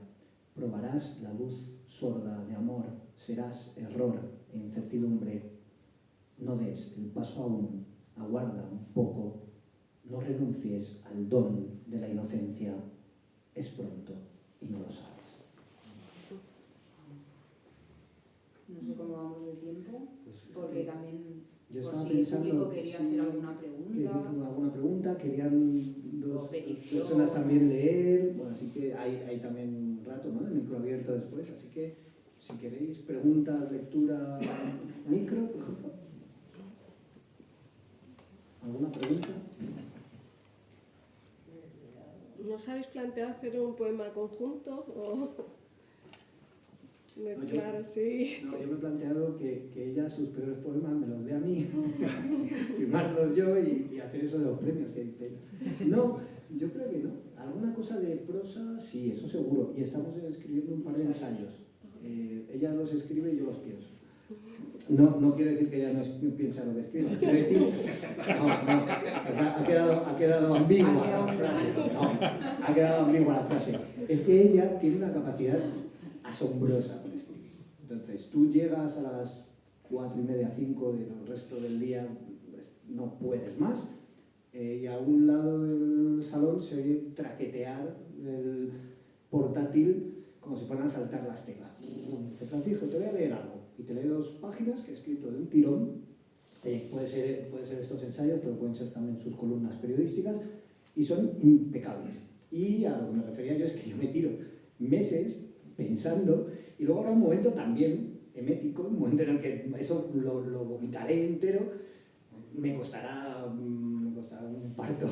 B: probarás la luz sorda de amor, serás error e incertidumbre. No des el paso aún, aguarda un poco, no renuncies al don de la inocencia. Es pronto y no lo sabes.
C: No sé cómo vamos de tiempo, porque también,
B: yo
C: por
B: estaba
C: si el
B: pensando,
C: público quería
B: sí,
C: hacer alguna pregunta.
B: alguna pregunta, querían dos personas también leer, bueno, así que hay también un rato, ¿no?, de micro abierto después, así que si queréis preguntas, lectura, micro, por ejemplo. ¿Alguna pregunta?
D: ¿Nos habéis planteado hacer un poema conjunto o mezclar así?
B: No, yo me he planteado que ella sus peores poemas me los dé a mí, firmarlos yo y hacer eso de los premios que dice ella. No, yo creo que no. Alguna cosa de prosa, sí, eso seguro. Y estamos escribiendo un par de ensayos. Ella los escribe y yo los pienso. No quiero decir que ella no piensa lo que escribe, quiero decir... No, ha quedado ambigua la frase. No, ha quedado ambigua la frase. Es que ella tiene una capacidad asombrosa para escribir. Entonces, tú llegas a las 4:30, 5 del resto del día, pues, no puedes más, y a un lado del salón se oye traquetear el portátil como si fueran a saltar las teclas. Dice: Francisco, te voy a leer algo. Y te lee 2 páginas que he escrito de un tirón. Puede ser estos ensayos, pero pueden ser también sus columnas periodísticas, y son impecables. Y a lo que me refería yo es que yo me tiro meses pensando, y luego habrá un momento también emético, un momento en el que eso lo vomitaré entero, me costará un parto,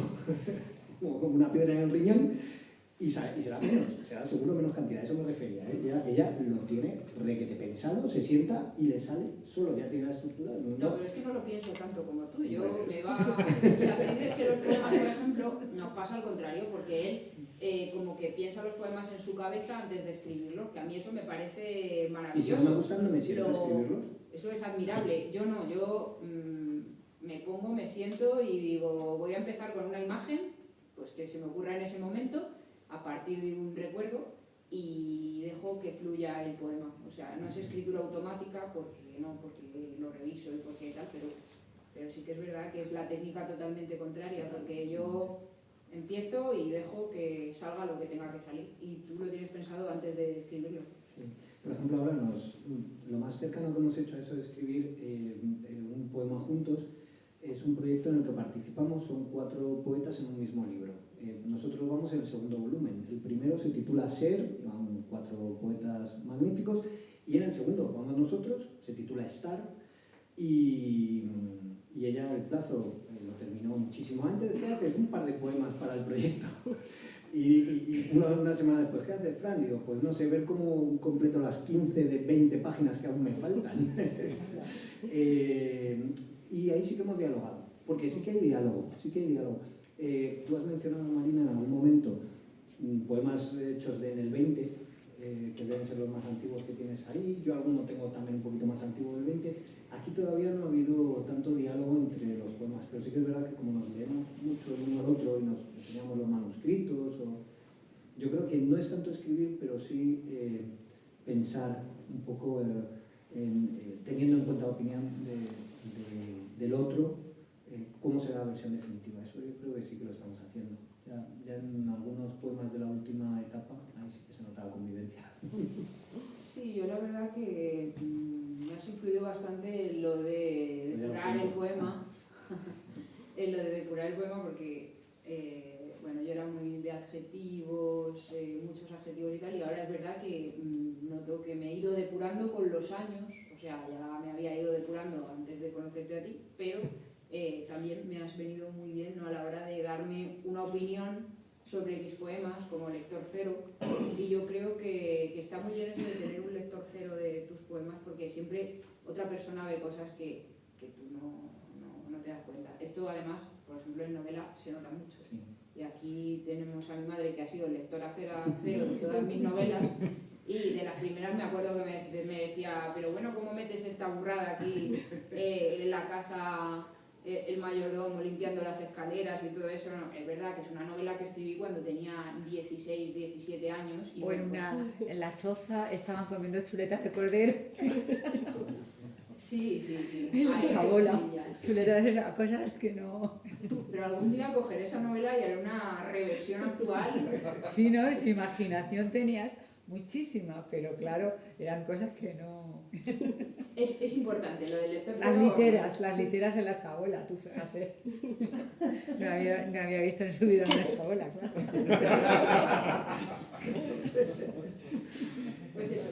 B: como una piedra en el riñón, y será menos, será seguro menos cantidad, eso me refería, ¿eh? Ella lo tiene requete pensado, se sienta y le sale solo, ya tiene la estructura.
C: No, pero es que no lo pienso tanto como tú. Yo me va... Las veces que los poemas, por ejemplo, nos pasa al contrario, porque él como que piensa los poemas en su cabeza antes de escribirlos, que a mí eso me parece maravilloso.
B: Y si no me gustan, no me siento a escribirlos.
C: Eso es admirable. Yo no, yo me pongo, me siento y digo, voy a empezar con una imagen, pues que se me ocurra en ese momento, a partir de un recuerdo, y dejo que fluya el poema. O sea, no es escritura automática porque lo reviso y porque tal, pero sí que es verdad que es la técnica totalmente contraria, porque yo empiezo y dejo que salga lo que tenga que salir, y tú lo tienes pensado antes de escribirlo.
B: Sí. Por ejemplo, ahora lo más cercano que hemos hecho a eso de escribir un poema juntos es un proyecto en el que participamos, son 4 poetas en un mismo libro. Nosotros vamos en el segundo volumen. El primero se titula Ser, van 4 poetas magníficos, y en el segundo vamos nosotros, se titula Estar, y ella el plazo lo terminó muchísimo antes. ¿Qué haces? Un par de poemas para el proyecto. Y una semana después, ¿qué haces, Fran? Digo, pues no sé, ver cómo completo las 15 de 20 páginas que aún me faltan. Y ahí sí que hemos dialogado, porque sí que hay diálogo, tú has mencionado, Marina, en algún momento poemas hechos en el 20, que deben ser los más antiguos que tienes ahí. Yo alguno tengo también un poquito más antiguo del 20. Aquí todavía no ha habido tanto diálogo entre los poemas, pero sí que es verdad que como nos leemos mucho el uno al otro y nos enseñamos los manuscritos, yo creo que no es tanto escribir, pero sí pensar un poco teniendo en cuenta la opinión del otro, cómo será la versión definitiva. Eso yo creo que sí que lo estamos haciendo. Ya en algunos poemas de la última etapa, ahí sí que se nota la convivencia.
C: Sí, yo la verdad que me has influido bastante en lo de depurar el poema. En lo de depurar el poema, porque bueno, yo era muy de adjetivos, muchos adjetivos y tal, y ahora es verdad que noto que me he ido depurando con los años. O sea, ya me había ido depurando antes de conocerte a ti, pero también me has venido muy bien, ¿no?, a la hora de darme una opinión sobre mis poemas como lector cero, y yo creo que está muy bien eso de tener un lector cero de tus poemas, porque siempre otra persona ve cosas que tú no te das cuenta. Esto además, por ejemplo, en novela se nota mucho.
B: Sí.
C: Y aquí tenemos a mi madre, que ha sido lectora cero de todas mis novelas, y de las primeras me acuerdo que me decía, pero bueno, ¿cómo metes esta burrada aquí en la casa, el mayordomo limpiando las escaleras y todo eso? No, es verdad que es una novela que escribí cuando tenía 16, 17 años. Y
E: O en la choza estaban comiendo chuletas de cordero.
C: Sí.
E: En la
C: Ay,
E: chabola.
C: cosillas.
E: Chuletas de cosas que no...
C: Pero algún día cogeré esa novela y haré una reversión actual.
E: Sí, ¿no? Su imaginación tenías muchísima, pero claro, eran cosas que no...
C: Es importante lo del lector.
E: Las literas en la chabola, tú fíjate. No había visto en su vida una chabola, claro.
C: Pues eso.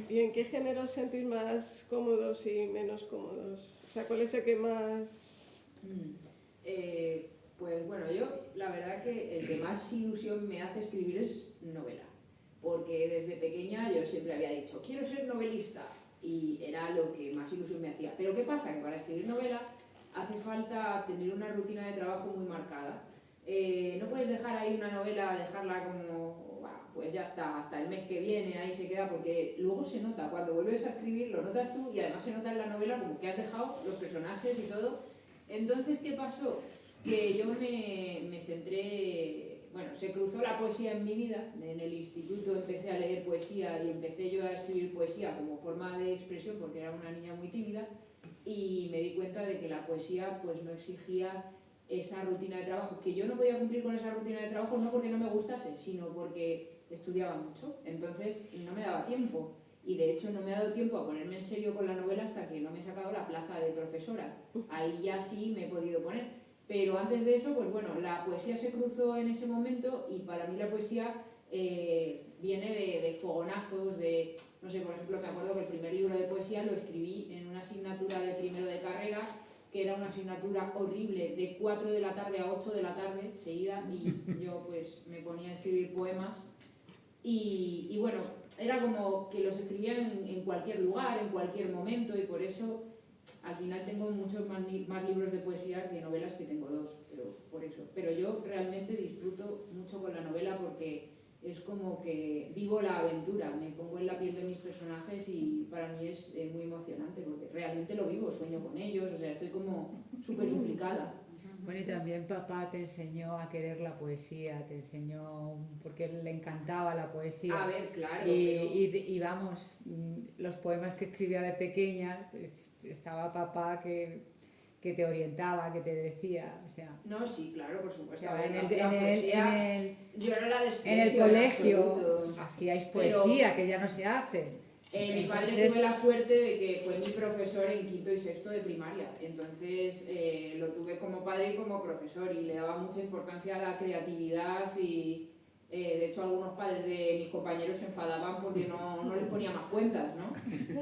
D: ¿Y en qué género os sentís más cómodos y menos cómodos? O sea, ¿cuál es el que más...?
C: Pues bueno, yo la verdad que el que más ilusión me hace escribir es novela. Porque desde pequeña yo siempre había dicho, quiero ser novelista. Y era lo que más ilusión me hacía. Pero ¿qué pasa? Que para escribir novela hace falta tener una rutina de trabajo muy marcada. No puedes dejar ahí una novela, dejarla como, pues ya está, hasta el mes que viene, ahí se queda, porque luego se nota, cuando vuelves a escribir lo notas tú y además se nota en la novela como que has dejado los personajes y todo. Entonces, ¿qué pasó? Que yo me centré, bueno, se cruzó la poesía en mi vida. En el instituto empecé a leer poesía y empecé yo a escribir poesía como forma de expresión porque era una niña muy tímida, y me di cuenta de que la poesía pues no exigía esa rutina de trabajo, que yo no podía cumplir con esa rutina de trabajo no porque no me gustase, sino porque estudiaba mucho, entonces no me daba tiempo. Y de hecho no me ha dado tiempo a ponerme en serio con la novela hasta que no me he sacado la plaza de profesora. Ahí ya sí me he podido poner. Pero antes de eso, pues bueno, la poesía se cruzó en ese momento y para mí la poesía viene de fogonazos, de, no sé, por ejemplo, me acuerdo que el primer libro de poesía lo escribí en una asignatura de primero de carrera, que era una asignatura horrible, de 4 de la tarde a 8 de la tarde seguida, y yo pues me ponía a escribir poemas. Y bueno, era como que los escribía en cualquier lugar, en cualquier momento, y por eso al final tengo muchos más libros de poesía que novelas, que tengo 2, pero por eso. Pero yo realmente disfruto mucho con la novela porque es como que vivo la aventura, me pongo en la piel de mis personajes y para mí es muy emocionante porque realmente lo vivo, sueño con ellos, o sea, estoy como súper implicada.
E: Bueno, y también papá te enseñó a querer la poesía, te enseñó, porque le encantaba la poesía.
C: A ver, claro.
E: Y vamos, los poemas que escribía de pequeña, pues estaba papá que te orientaba, que te decía, o sea...
C: No, sí, claro, por supuesto.
E: O sea,
C: yo no la desprecio
E: en el colegio
C: absoluto.
E: hacíais poesía, que ya no se hace.
C: Mi padre tuve la suerte de que fue mi profesor en quinto y sexto de primaria, entonces lo tuve como padre y como profesor y le daba mucha importancia a la creatividad y de hecho algunos padres de mis compañeros se enfadaban porque no les ponía más cuentas, ¿no?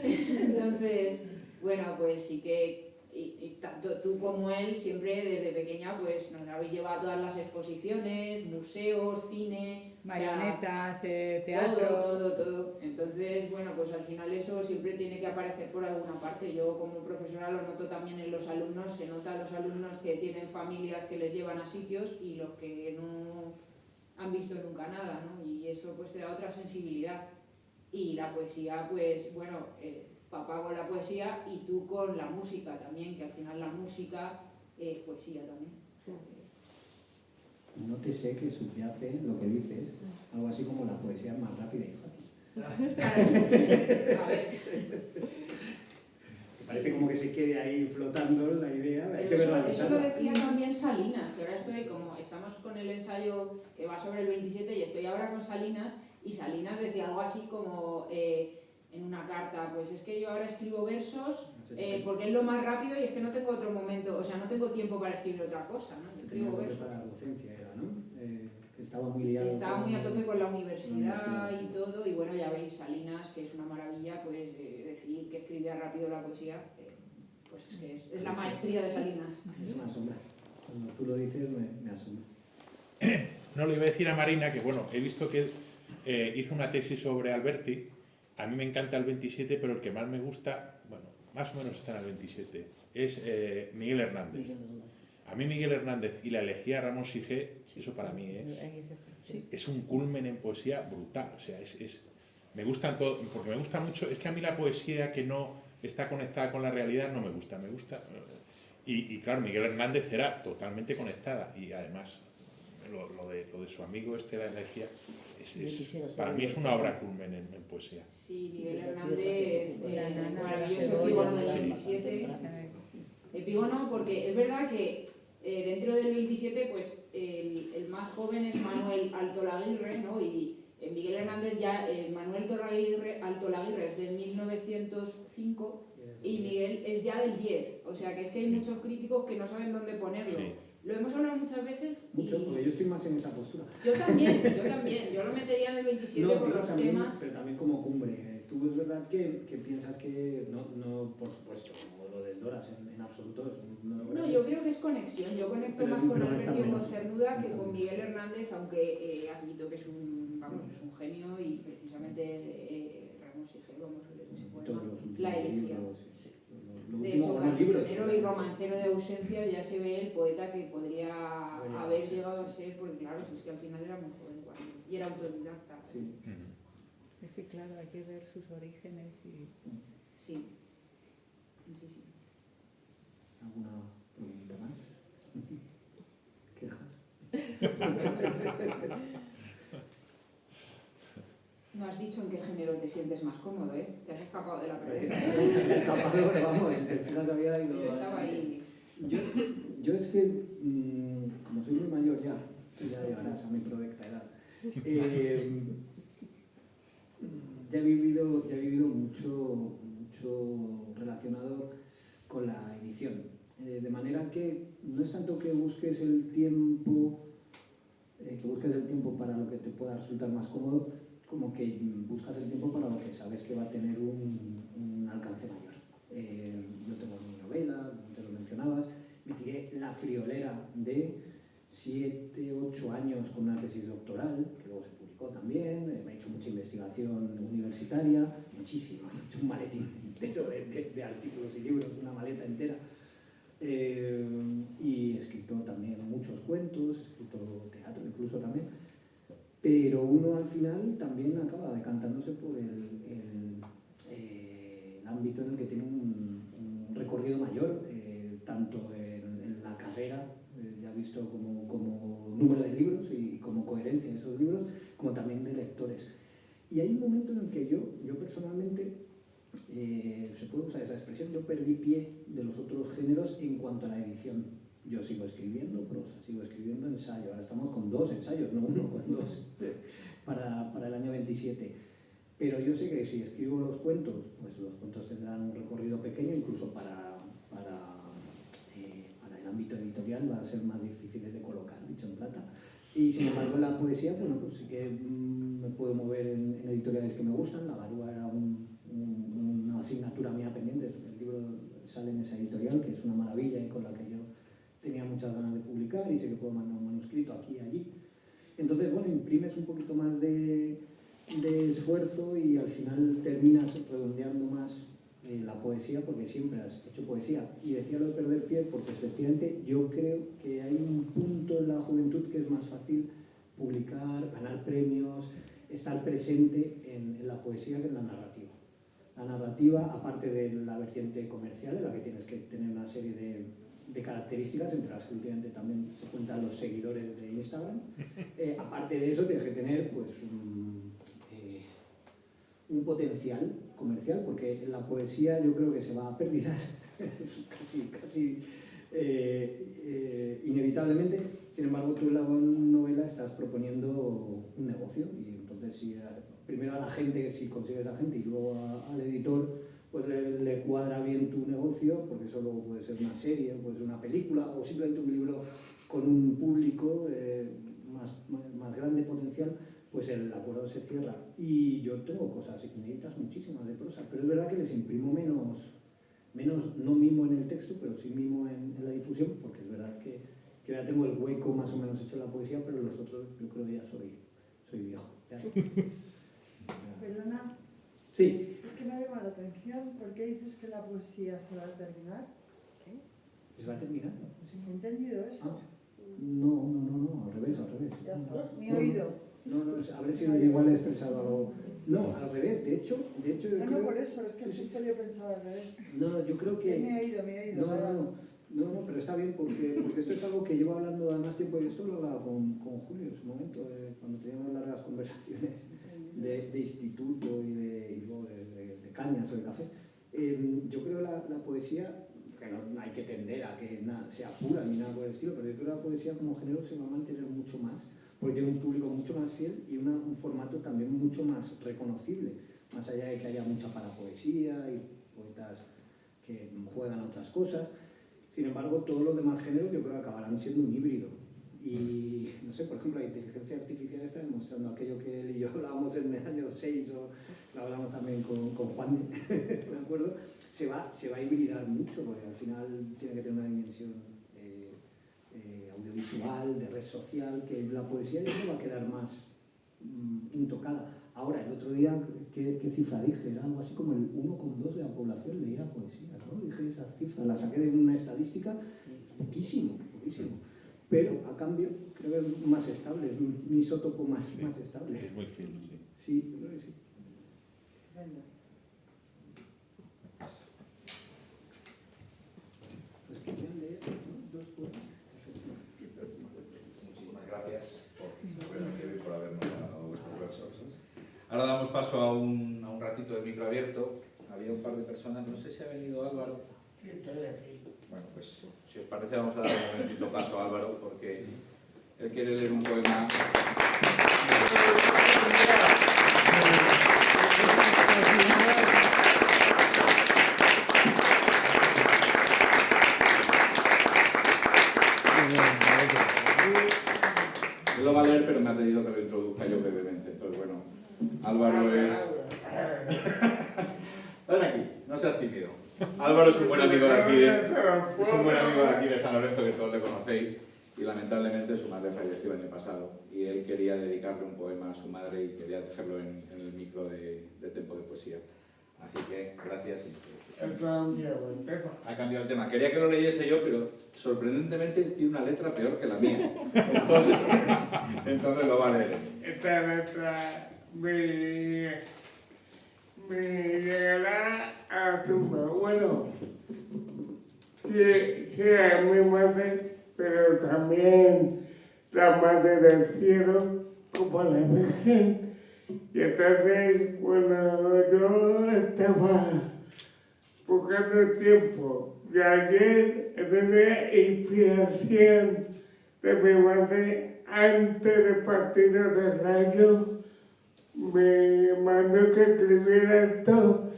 C: Entonces, bueno, pues sí que y tanto tú como él siempre desde pequeña pues nos habéis llevado a todas las exposiciones, museos, cine,
E: marionetas, teatro,
C: todo. Entonces, bueno, pues al final eso siempre tiene que aparecer por alguna parte. Yo como profesora lo noto también en los alumnos, se nota a los alumnos que tienen familias que les llevan a sitios y los que no han visto nunca nada, ¿no? Y eso pues te da otra sensibilidad. Y la poesía, pues bueno, papá con la poesía y tú con la música también, que al final la música es poesía también.
B: Nótese que subyace lo que dices, algo así como la poesía más rápida y fácil.
C: Sí, a ver.
B: Parece como que se quede ahí flotando la idea, hay que
C: Eso lo
B: verbalizarla.
C: decía también Salinas, que ahora estamos con el ensayo que va sobre el 27 y estoy ahora con Salinas, y Salinas decía algo así como en una carta, pues es que yo ahora escribo versos porque es lo más rápido y es que no tengo otro momento, o sea, no tengo tiempo para escribir otra cosa, ¿no? Escribo versos.
B: Para la docencia era, ¿no? Que estaba muy liado.
C: Estaba muy a tope con la universidad y todo, y bueno, ya veis, Salinas, que es una maravilla, pues decir que escribía rápido la poesía, pues es que es la maestría de Salinas.
B: Eso me asombra. Cuando tú lo dices me asombra.
F: No, le iba a decir a Marina que, bueno, he visto que hizo una tesis sobre Alberti. A mí me encanta el 27, pero el que más me gusta, bueno, más o menos está en el 27, es Miguel Hernández. A mí Miguel Hernández y la elegía de Ramón Sige, eso para mí es un culmen en poesía brutal. O sea, me gustan todo, porque me gusta mucho, es que a mí la poesía que no está conectada con la realidad no me gusta, y claro, Miguel Hernández era totalmente conectada, y además lo de su amigo la energía, para mí es una obra culmen en poesía.
C: Sí, Miguel Hernández, el maravilloso epígono del 27. Epígono, porque es verdad que dentro del 27, pues el más joven es Manuel Altolaguirre, ¿no? Y Miguel Hernández ya, Manuel Altolaguirre es de 1905 y Miguel es ya del 10. O sea que es que hay muchos críticos que no saben dónde ponerlo.
F: Sí.
C: Lo hemos hablado muchas veces.
B: Mucho, porque yo estoy más en esa postura.
C: Yo también. Yo lo metería en el 27 por los
B: también,
C: temas.
B: pero también como cumbre. Tú es verdad que piensas que, no por supuesto, como lo del Doras en absoluto.
C: No, yo creo que es conexión. Yo conecto
B: Pero
C: más con
B: conecta
C: Alberto
B: menos.
C: Cernuda que con Miguel Hernández, aunque admito que es un genio y precisamente Ramón Sige,
B: Todos los últimos
C: la herejía.
B: libros.
C: De hecho, cancionero y romancero de ausencia, ya se ve el poeta que podría haber llegado a ser, porque claro, si es que al final era muy joven y era autodidacta.
B: Sí.
E: Es que claro, hay que ver sus orígenes y...
C: Sí.
B: ¿Alguna pregunta más? ¿Quejas?
C: No has dicho en qué género te sientes más cómodo, ¿eh? Te has escapado de la pregunta.
B: Me he escapado, pero vamos, te fijas, había ido.
C: Yo estaba ahí.
B: Yo es que, como soy muy mayor ya llegarás a mi provecta edad, ya he vivido mucho relacionado con la edición. De manera que no es tanto que busques el tiempo para lo que te pueda resultar más cómodo, como que buscas el tiempo para lo que sabes que va a tener un alcance mayor. Yo tengo mi novela, como te lo mencionabas, me tiré la friolera de 7-8 años con una tesis doctoral, que luego se publicó también, me he hecho mucha investigación universitaria, muchísima, he hecho un maletín entero de artículos y libros, una maleta entera. Y he escrito también muchos cuentos, he escrito teatro incluso también, pero uno al final también acaba decantándose por el ámbito en el que tiene un recorrido mayor, tanto en la carrera, ya visto como número de libros y como coherencia en esos libros, como también de lectores. Y hay un momento en el que yo personalmente, se puede usar esa expresión, yo perdí pie de los otros géneros en cuanto a la edición. Yo sigo escribiendo prosa, sigo escribiendo ensayo, ahora estamos con 2 ensayos, no uno, con 2, para el año 27. Pero yo sé que si escribo los cuentos, pues los cuentos tendrán un recorrido pequeño, incluso para el ámbito editorial van a ser más difíciles de colocar, dicho en plata. Y sin embargo la poesía, bueno, pues sí que me puedo mover en editoriales que me gustan. La Garúa era una asignatura mía pendiente, el libro sale en esa editorial, que es una maravilla y con la que yo tenía muchas ganas de publicar y sé que puedo mandar un manuscrito aquí y allí. Entonces, bueno, imprimes un poquito más de esfuerzo y al final terminas redondeando más la poesía, porque siempre has hecho poesía. Y decía lo de perder pie porque efectivamente yo creo que hay un punto en la juventud que es más fácil publicar, ganar premios, estar presente en la poesía que en la narrativa. La narrativa, aparte de la vertiente comercial, en la que tienes que tener una serie de características, entre las que últimamente también se cuentan los seguidores de Instagram, aparte de eso tienes que tener pues un potencial comercial, porque la poesía yo creo que se va a pérdidas casi inevitablemente. Sin embargo, tú en la novela estás proponiendo un negocio y entonces primero a la gente, si consigues a gente, y luego al editor, pues le cuadra bien tu negocio, porque eso luego puede ser una serie, puede ser una película o simplemente un libro con un público más grande potencial, pues el acuerdo se cierra. Y yo tengo cosas inéditas muchísimas de prosa, pero es verdad que les imprimo menos no mimo en el texto, pero sí mimo en la difusión, porque es verdad que ya tengo el hueco más o menos hecho en la poesía, pero los otros yo creo que ya soy viejo. ¿Ya?
G: Perdona.
B: Sí.
G: Es que me ha llamado la atención, ¿por qué dices que la poesía se va a terminar?
B: ¿Se va terminando?
G: ¿He entendido eso?
B: Ah, no, al revés.
G: Ya está, mi oído.
B: No, a ver si igual he expresado algo. No, al revés, de hecho yo
G: No,
B: creo...
G: por eso, es que
B: Sí, sí.
G: justo yo pensaba al revés.
B: No, yo creo que...
G: Mi oído.
B: No, pero está bien porque esto es algo que llevo hablando más tiempo y esto lo hablaba con Julio en su momento, cuando teníamos largas conversaciones de instituto y luego de cañas o de cafés. Yo creo la poesía, que no hay que tender a que sea pura ni nada por el estilo, pero yo creo que la poesía como género se va a mantener mucho más, porque tiene un público mucho más fiel y un formato también mucho más reconocible, más allá de que haya mucha parapoesía y poetas que juegan a otras cosas. Sin embargo, todos los demás géneros yo creo que acabarán siendo un híbrido. Y, no sé, por ejemplo, la inteligencia artificial está demostrando aquello que él y yo hablábamos en el año 6, o lo hablamos también con Juan, ¿de acuerdo? Se va a hibridar mucho, porque al final tiene que tener una dimensión audiovisual, de red social, que la poesía ya no va a quedar más intocada. Ahora, el otro día, ¿qué cifra dije? Era algo así como el 1,2 de la población leía poesía, ¿no? Dije esas cifras, las saqué de una estadística, poquísimo. Pero, a cambio, creo que es más estable, es un isótopo más estable.
F: Es muy fino, sí.
B: Sí, yo creo que sí.
G: Venga.
B: Pues querían leer, ¿no? 2 poemas.
A: Muchísimas gracias por habernos dado vuestros versos. Ahora damos paso a un ratito de micro abierto. Había un par de personas, no sé si ha venido Álvaro. Bueno, pues si os parece vamos a dar un momentito paso a Álvaro porque él quiere leer un poema. Él lo va a leer, pero me ha pedido que lo introduzca yo brevemente. Entonces, bueno, Álvaro es... Ven aquí, no seas tímido. Álvaro es un buen amigo de aquí de San Lorenzo, que todos le conocéis, y lamentablemente su madre falleció el año pasado, y él quería dedicarle un poema a su madre y quería hacerlo en el micro de Tempo de Poesía. Así que, gracias. Ha cambiado el tema. Quería que lo leyese yo, pero sorprendentemente tiene una letra peor que la mía. Entonces lo va a leer.
H: Esta letra me llegará a tumba. Bueno, sí a mi madre, pero también la madre del cielo, como la Virgen. Y entonces, bueno, yo estaba buscando tiempo. Y ayer, en la inspiración de mi madre, antes del partido de Rayo, me mandó que escribiera esto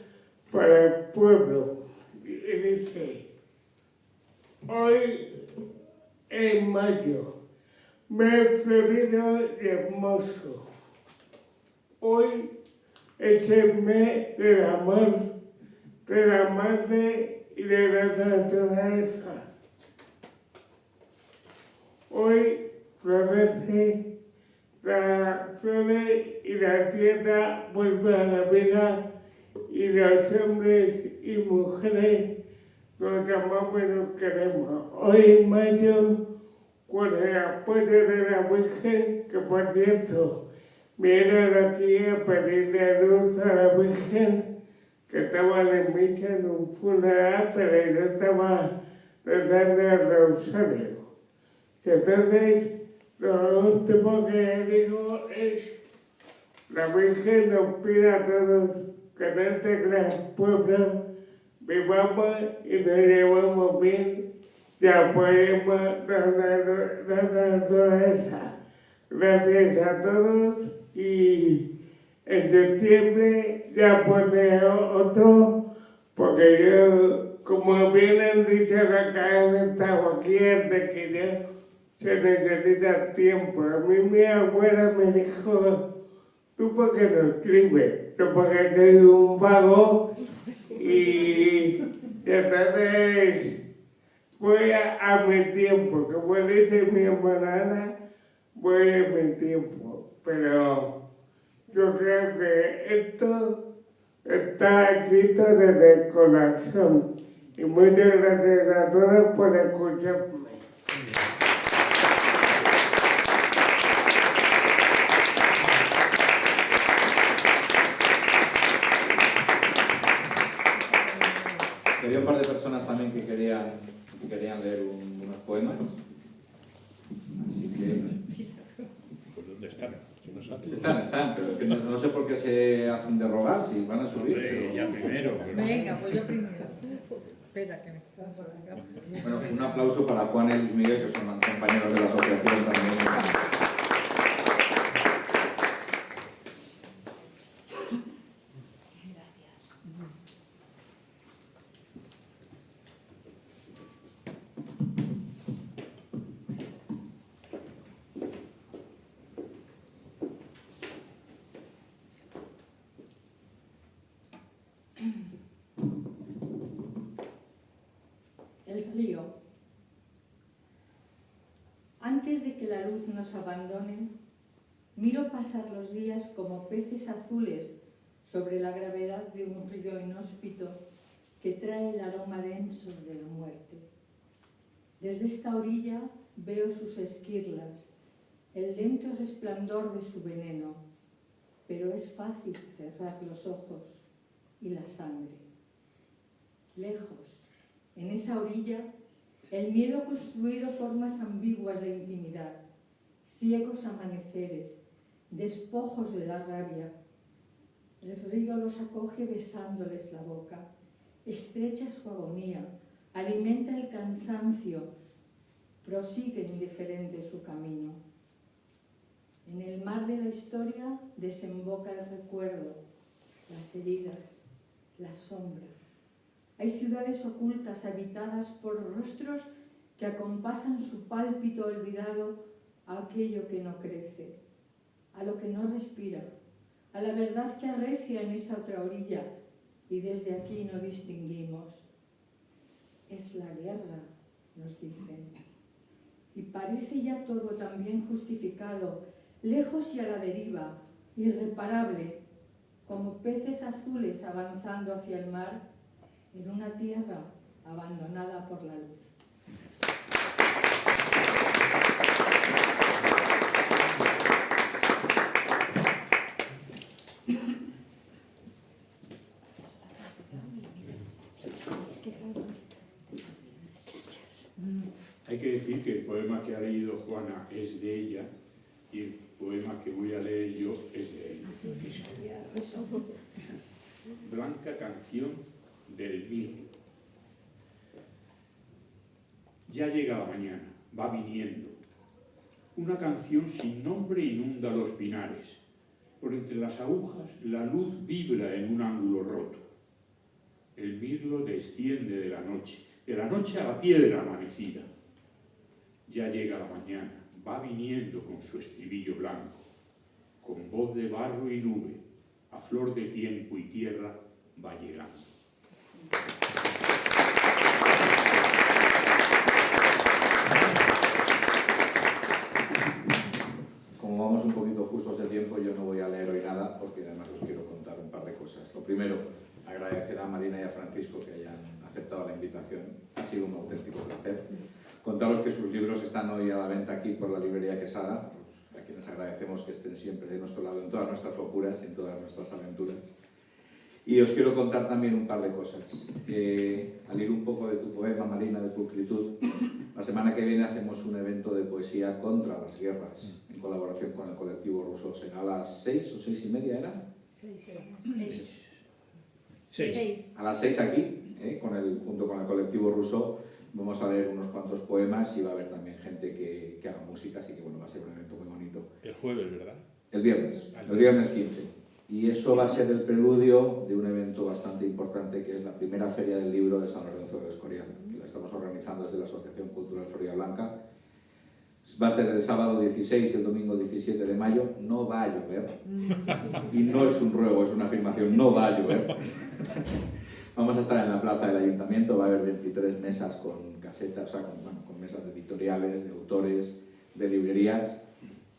H: para el pueblo. Y dice, hoy en mayo, mes florido y hermoso. Hoy es el mes del amor, de la madre y de la naturaleza. Hoy florece las flores y la tierra vuelve a la vida y los hombres y mujeres nos amamos y nos queremos. Hoy en mayo, con el apoyo de la Virgen, que por cierto, vinieron aquí a pedirle luz a la Virgen, que estaba en misa en un funeral, pero yo estaba rezando el rosario. Entonces, lo último que digo es, la Virgen nos pide a todos que en este gran pueblo vivamos y nos llevamos bien y apoyemos la naturaleza. Gracias a todos y en septiembre ya pone otro, porque yo, como bien han dicho acá en esta aquí antes que yo, se necesita tiempo. A mí mi abuela me dijo, ¿tú por qué no escribes? Yo porque soy un vago y entonces voy a mi tiempo, como dice mi hermana, voy a mi tiempo. Pero yo creo que esto está escrito desde el corazón Y muchas gracias a todos por escucharme.
A: Había un par de personas también que querían leer unos poemas. Así que...
F: Pues ¿dónde están? Que no saben.
A: Están, pero es que no sé por qué se hacen de rogar, si van a subir. Pero...
F: Ya primero. Pero...
E: Venga, pues yo primero. Espera, que me...
A: Bueno, un aplauso para Juan y Luis Miguel, que son compañeros de la asociación también.
I: El río. Antes de que la luz nos abandone, miro pasar los días como peces azules sobre la gravedad de un río inhóspito que trae el aroma denso de la muerte. Desde esta orilla veo sus esquirlas, el lento resplandor de su veneno, pero es fácil cerrar los ojos y la sangre. Lejos, en esa orilla, el miedo ha construido formas ambiguas de intimidad, ciegos amaneceres, despojos de la rabia. El río los acoge besándoles la boca, estrecha su agonía, alimenta el cansancio, prosigue indiferente su camino. En el mar de la historia desemboca el recuerdo, las heridas, la sombra. Hay ciudades ocultas habitadas por rostros que acompasan su pálpito olvidado a aquello que no crece, a lo que no respira, a la verdad que arrecia en esa otra orilla y desde aquí no distinguimos. Es la guerra, nos dicen. Y parece ya todo tan bien justificado, lejos y a la deriva, irreparable, como peces azules avanzando hacia el mar en una tierra abandonada por la luz.
J: Hay que decir que el poema que ha leído Juana es de ella y el poema que voy a leer yo es de él. Blanca canción del mirlo. Ya llega la mañana, va viniendo. Una canción sin nombre inunda los pinares. Por entre las agujas la luz vibra en un ángulo roto. El mirlo desciende de la noche a la piedra amanecida. Ya llega la mañana, va viniendo con su estribillo blanco, con voz de barro y nube, a flor de tiempo y tierra va llegando.
A: Como vamos un poquito justos de tiempo, yo no voy a leer hoy nada, porque además os quiero contar un par de cosas. Lo primero, agradecer a Marina y a Francisco que hayan aceptado la invitación. Ha sido un auténtico placer. Contaros que sus libros están hoy a la venta aquí por la librería Quesada, a quienes agradecemos que estén siempre de nuestro lado en todas nuestras locuras y en todas nuestras aventuras. Y os quiero contar también un par de cosas. Al ir un poco de tu poema, Marina, de Pulcritud, la semana que viene hacemos un evento de poesía contra las guerras, en colaboración con el colectivo ruso. ¿Será a las 6 o 6 y media, era?
E: 6.
A: A las 6 aquí, junto con el colectivo ruso, vamos a leer unos cuantos poemas y va a haber también gente que haga música, así que bueno, va a ser un evento muy bonito.
F: El jueves, ¿verdad?
A: El viernes 15. Y eso va a ser el preludio de un evento bastante importante, que es la primera Feria del Libro de San Lorenzo del Escorial, que la estamos organizando desde la Asociación Cultural Floria Blanca. Va a ser el sábado 16 y el domingo 17 de mayo. No va a llover. Y no es un ruego, es una afirmación, no va a llover. Vamos a estar en la plaza del Ayuntamiento, va a haber 23 mesas con casetas, o sea, con mesas de editoriales, de autores, de librerías,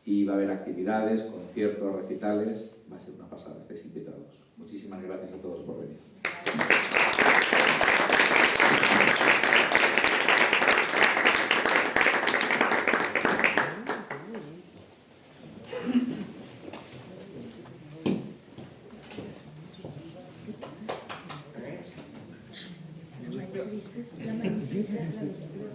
A: y va a haber actividades, conciertos, recitales. Va a ser una pasada, estáis invitados. Muchísimas gracias a todos por venir.
I: La mariposa, la